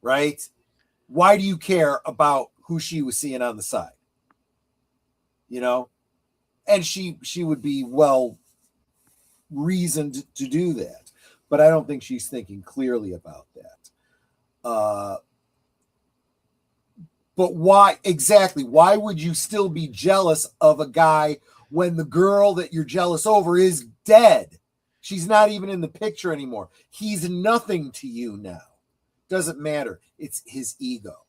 right? Why do you care about who she was seeing on the side? And she would be well reasoned to do that, but I don't think she's thinking clearly about that. But why exactly? Why would you still be jealous of a guy when the girl that you're jealous over is dead? She's not even in the picture anymore. He's nothing to you now. Doesn't matter. It's his ego.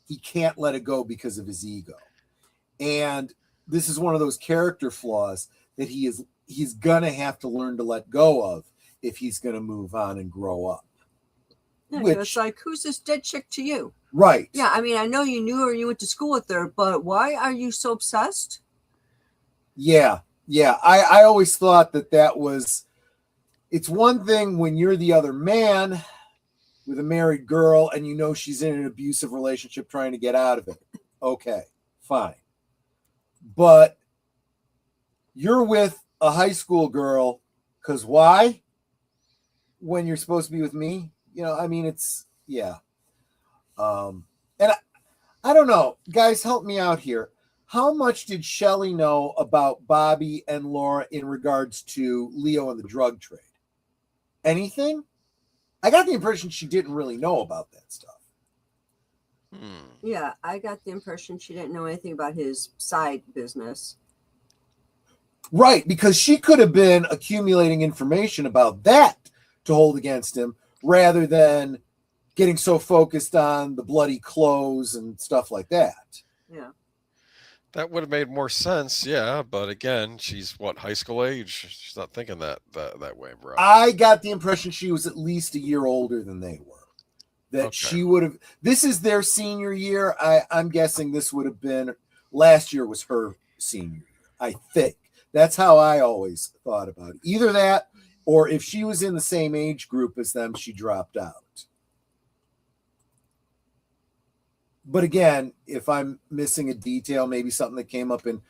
He can't let it go because of his ego. And this is one of those character flaws that he's going to have to learn to let go of if he's going to move on and grow up. Yeah, it's like, who's this dead chick to you? Right. Yeah, I mean, I know you knew her, you went to school with her, but why are you so obsessed? Yeah. I always thought that was, it's one thing when you're the other man with a married girl and you know she's in an abusive relationship trying to get out of it. Okay, fine. But you're with a high school girl because why? When you're supposed to be with me? It's, yeah. And I don't know. Guys, help me out here. How much did Shelley know about Bobby and Laura in regards to Leo and the drug trade? Anything? I got the impression she didn't really know about that stuff. Yeah, I got the impression she didn't know anything about his side business. Right, because she could have been accumulating information about that to hold against him rather than getting so focused on the bloody clothes and stuff like that. Yeah. That would have made more sense, yeah. But again, she's high school age? She's not thinking that way, bro. I got the impression she was at least a year older than they were. That she would have. This is their senior year. I'm guessing this would have been last year was her senior year. I think that's how I always thought about it. Either that, or if she was in the same age group as them, she dropped out. But again, if I'm missing a detail, maybe something that came up in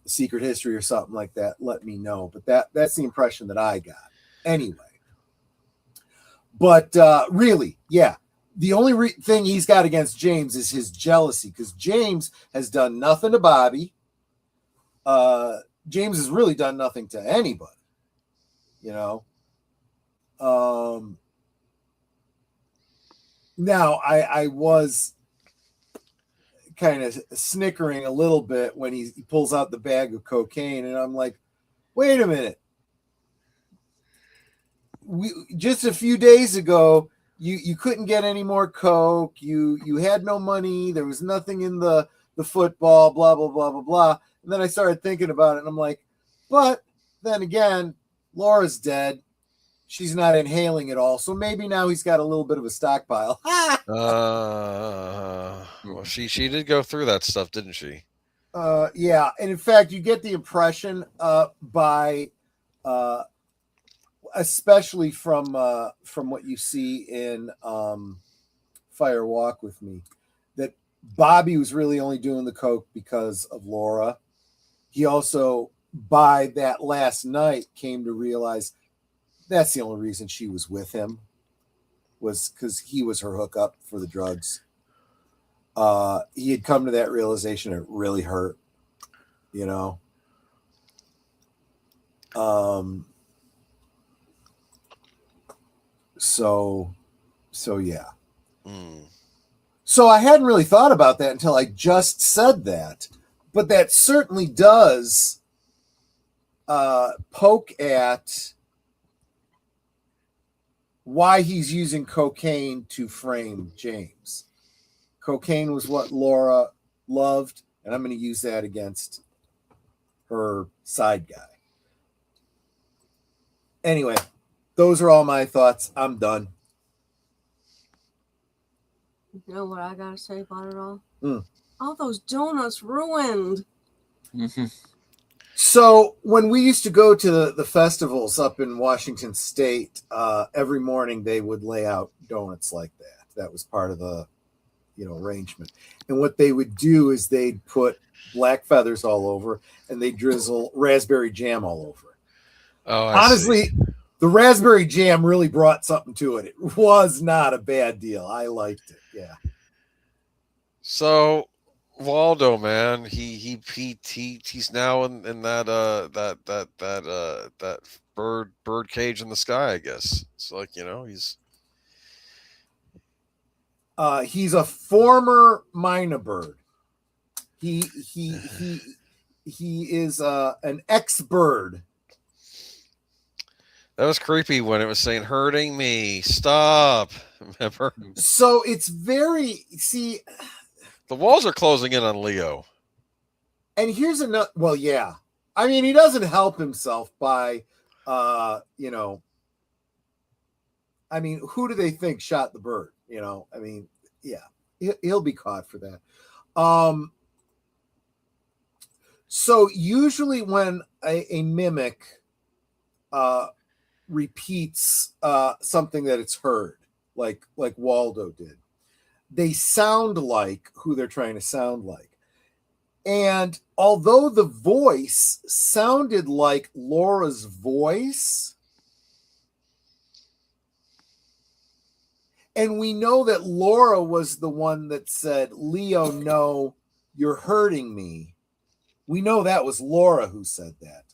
Secret History or something like that, let me know. But that's the impression that I got. Anyway. But really, yeah, the only thing he's got against James is his jealousy because James has done nothing to Bobby. James has really done nothing to anybody, Now, I was kind of snickering a little bit when he pulls out the bag of cocaine, and I'm like, wait a minute. We just a few days ago, you couldn't get any more coke. You had no money. There was nothing in the the football, blah, blah, blah, blah, blah. And then I started thinking about it, and I'm like, but then again, Laura's dead. She's not inhaling it all. So maybe now he's got a little bit of a stockpile. Well, she did go through that stuff, didn't she? Yeah. And in fact, you get the impression by especially from what you see in Fire Walk with Me, that Bobby was really only doing the coke because of Laura. He also, by that last night, came to realize that's the only reason she was with him, was because he was her hookup for the drugs. He had come to that realization. It really hurt, you know. So yeah. So I hadn't really thought about that until I just said that, but that certainly does poke at why he's using cocaine to frame James. Cocaine was what Laura loved, and I'm going to use that against her side guy. Anyway, those are all my thoughts. I'm done. You know what I gotta say about it all? Mm. All those donuts ruined. Mm-hmm. So when we used to go to the festivals up in Washington State, every morning they would lay out donuts like that. That was part of the, arrangement. And what they would do is they'd put black feathers all over, and they drizzle raspberry jam all over. Oh, honestly, the raspberry jam really brought something to it. It was not a bad deal. I liked it. Yeah. So Waldo, man, he's now in that that bird cage in the sky, I guess. It's like, He's a former minor bird. He is an ex-bird. That was creepy when it was saying hurting me. Stop. Remember? So it's the walls are closing in on Leo. And here's another. Well, yeah. I mean, he doesn't help himself by, I mean, who do they think shot the bird? I mean, yeah, he'll be caught for that. So usually when a mimic repeats something that it's heard, like Waldo did, they sound like who they're trying to sound like. And although the voice sounded like Laura's voice, and we know that Laura was the one that said, Leo, no, you're hurting me. We know that was Laura who said that.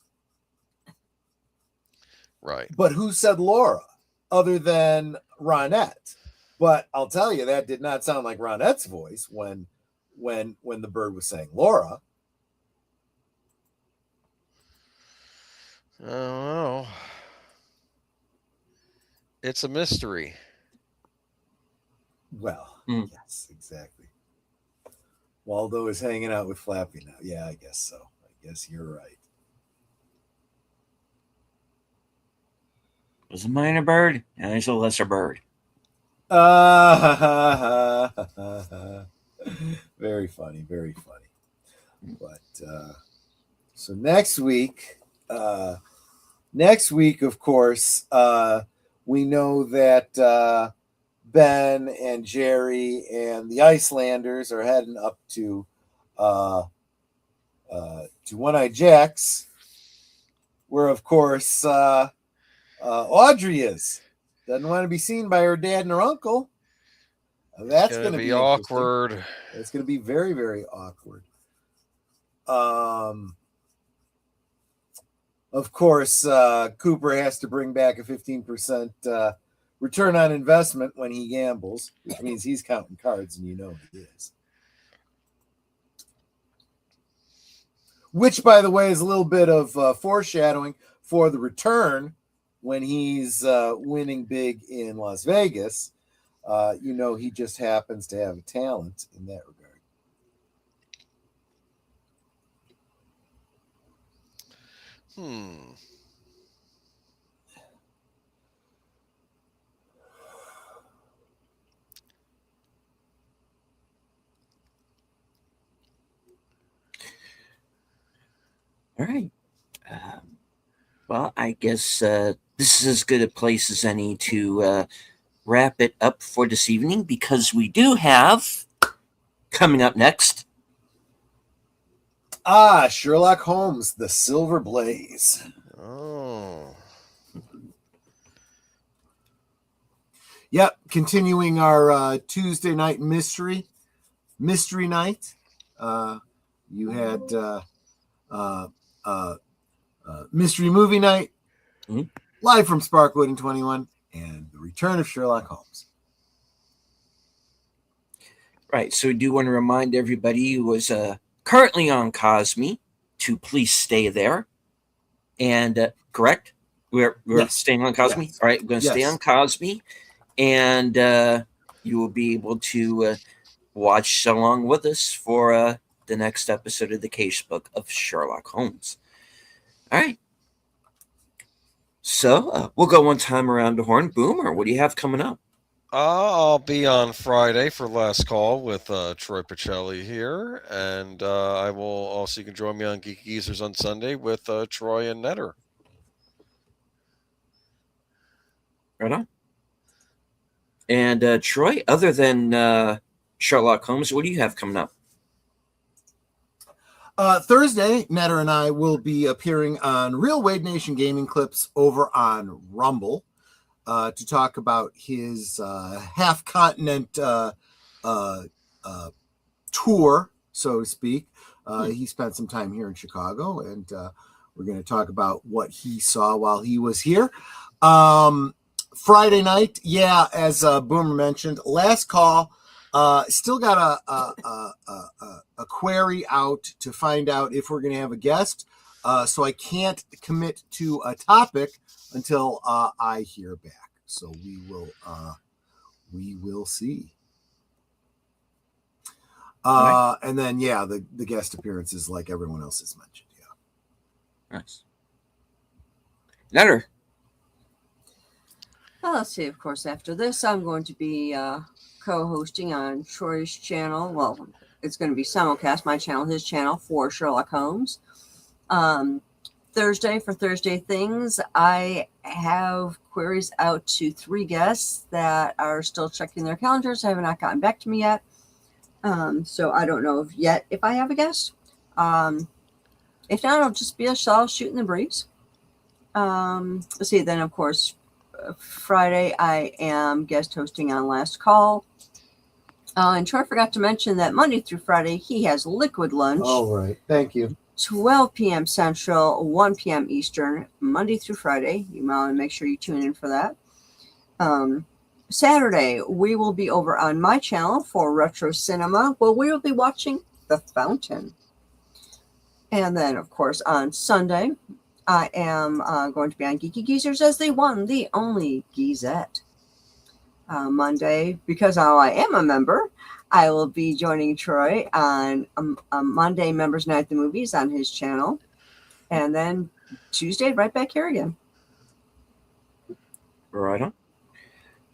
Right. But who said Laura other than Ronette? But I'll tell you, that did not sound like Ronette's voice when the bird was saying Laura. Oh, it's a mystery. Well, yes, exactly. Waldo is hanging out with Flappy now. Yeah, I guess so. I guess you're right. Was a minor bird, and there's a lesser bird. Very funny, very funny. But so next week, of course, we know that Ben and Jerry and the Icelanders are heading up to One-Eyed Jack's, where, of course, Audrey is. Doesn't want to be seen by her dad and her uncle. That's going to be awkward. It's going to be very, very awkward. Of course, Cooper has to bring back a 15% return on investment when he gambles, which means he's counting cards, and he is. Which, by the way, is a little bit of foreshadowing for the return when he's winning big in Las Vegas. He just happens to have a talent in that regard. All right. Well, I guess this is as good a place as any to wrap it up for this evening, because we do have coming up next. Sherlock Holmes, The Silver Blaze. Oh. Yep, continuing our Tuesday night mystery night. You had mystery movie night, live from Sparkwood in 21, and the return of Sherlock Holmes. Right, so we do want to remind everybody who is currently on Cosme to please stay there. And correct? We're Yes. staying on Cosme? Yes. All right, we're going to stay on Cosme. And you will be able to watch along with us for the next episode of the Case Book of Sherlock Holmes. All right. So we'll go one time around the horn. Boomer, what do you have coming up? I'll be on Friday for Last Call with Troy Pacelli here. And I will also, you can join me on Geeky Geezers on Sunday with Troy and Netter. Right on. And Troy, other than Sherlock Holmes, what do you have coming up? Thursday, Netter and I will be appearing on Real Wade Nation Gaming Clips over on Rumble to talk about his half-continent tour, so to speak. He spent some time here in Chicago, and we're going to talk about what he saw while he was here. Friday night, as Boomer mentioned, Last Call. Still got a query out to find out if we're going to have a guest. So I can't commit to a topic until I hear back. So we will see. And then the guest appearances, like everyone else has mentioned. Yeah. Nice. Netter. Well, let's see. Of course, after this, I'm going to be co-hosting on Troy's channel. Well, it's going to be simulcast, my channel, his channel, for Sherlock Holmes. Thursday, for Thursday Things, I have queries out to 3 guests that are still checking their calendars. They have not gotten back to me yet. So I don't know yet if I have a guest. If not, it'll just be us all shooting the breeze. Let's see, then, of course, Friday, I am guest hosting on Last Call. And Troy forgot to mention that Monday through Friday, he has Liquid Lunch. All right. Thank you. 12 p.m. Central, 1 p.m. Eastern, Monday through Friday. You want to make sure you tune in for that. Saturday, we will be over on my channel for Retro Cinema. Well, we will be watching The Fountain. And then, of course, on Sunday, I am going to be on Geeky Geezers as the one, the only Gazette. Monday, because I am a member, I will be joining Troy on Monday Members Night at the Movies on his channel. And then Tuesday, right back here again. Right on.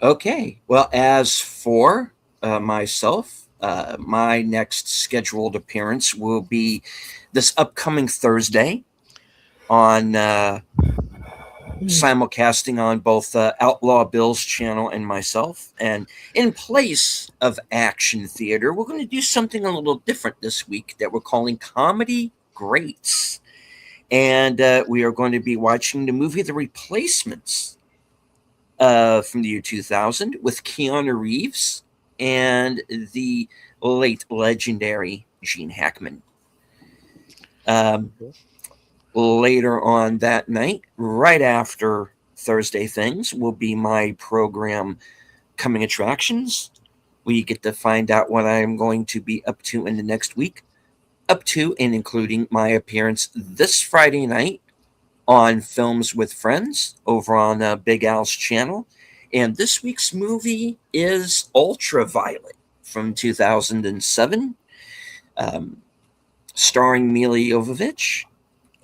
Okay. Well, as for myself, my next scheduled appearance will be this upcoming Thursday on simulcasting on both Outlaw Bill's channel and myself. And in place of action theater, we're going to do something a little different this week that we're calling Comedy Greats. And we are going to be watching the movie The Replacements from the year 2000 with Keanu Reeves and the late legendary Gene Hackman. Later on that night, right after Thursday Things, will be my program Coming Attractions. We get to find out what I'm going to be up to in the next week, up to and including my appearance this Friday night on Films with Friends over on Big Al's channel. And this week's movie is Ultraviolet from 2007, starring Mila Jovovich.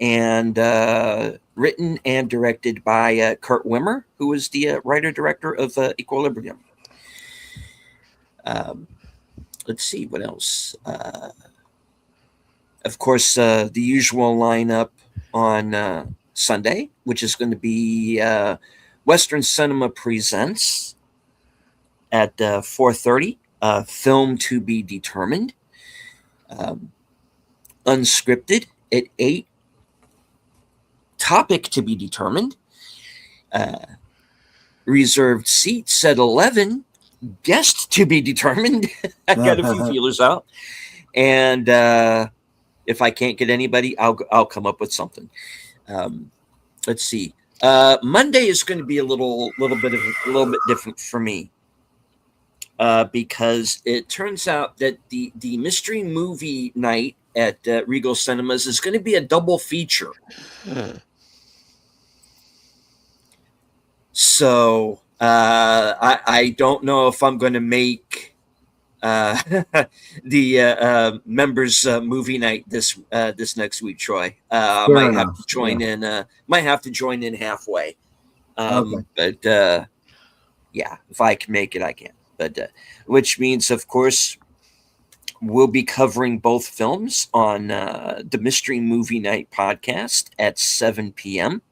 and written and directed by Kurt Wimmer, who was the writer-director of Equilibrium. Let's see, what else? Of course, the usual lineup on Sunday, which is going to be Western Cinema Presents at 4:30, Film to be Determined, Unscripted at 8, Topic to be Determined, Reserved Seats at 11, Guest to be Determined. I got a few feelers out, and if I can't get anybody, I'll come up with something. Let's see. Monday is going to be a little bit different for me, because it turns out that the mystery movie night at Regal Cinemas is going to be a double feature. So I don't know if I'm going to make the members movie night this next week, Troy. Might have to join in. Might have to join in halfway. Okay. But yeah, if I can make it, I can. But which means, of course, we'll be covering both films on the Mystery Movie Night podcast at 7 p.m.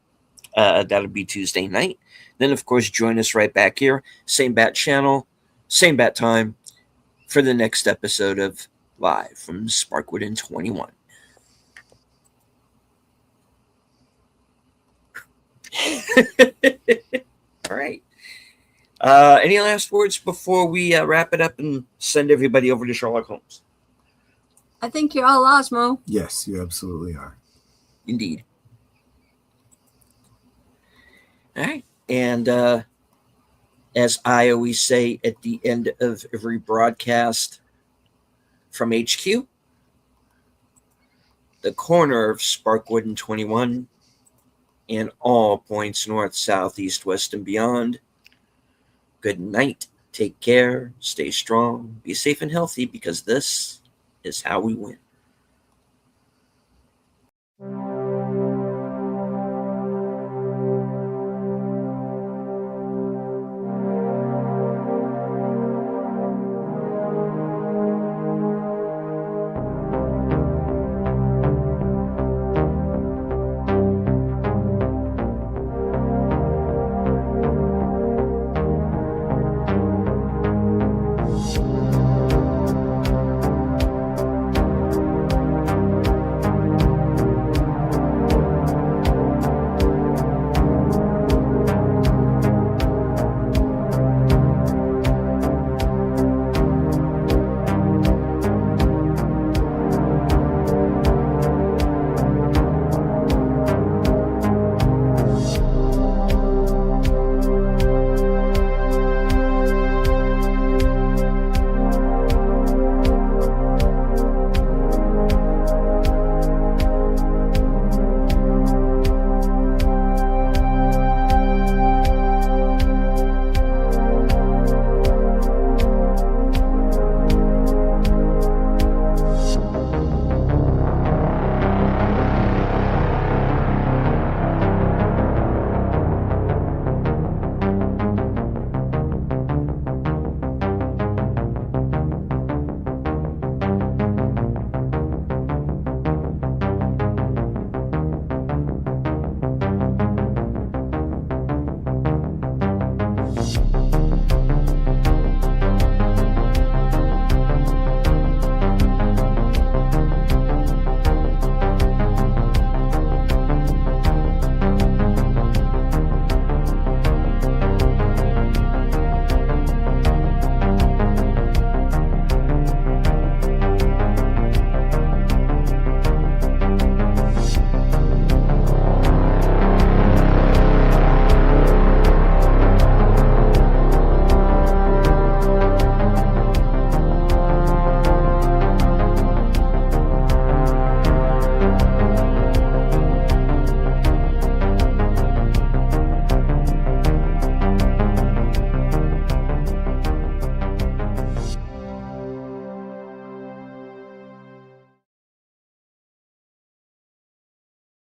That'll be Tuesday night. Then, of course, join us right back here, same bat channel, same bat time, for the next episode of Live from Sparkwood in 21. All right. Any last words before we wrap it up and send everybody over to Sherlock Holmes? I think you're all Osmo. Yes, you absolutely are. Indeed. All right. And as I always say at the end of every broadcast from HQ, the corner of Sparkwood and 21, and all points north, south, east, west, and beyond. Good night. Take care. Stay strong. Be safe and healthy, because this is how we win.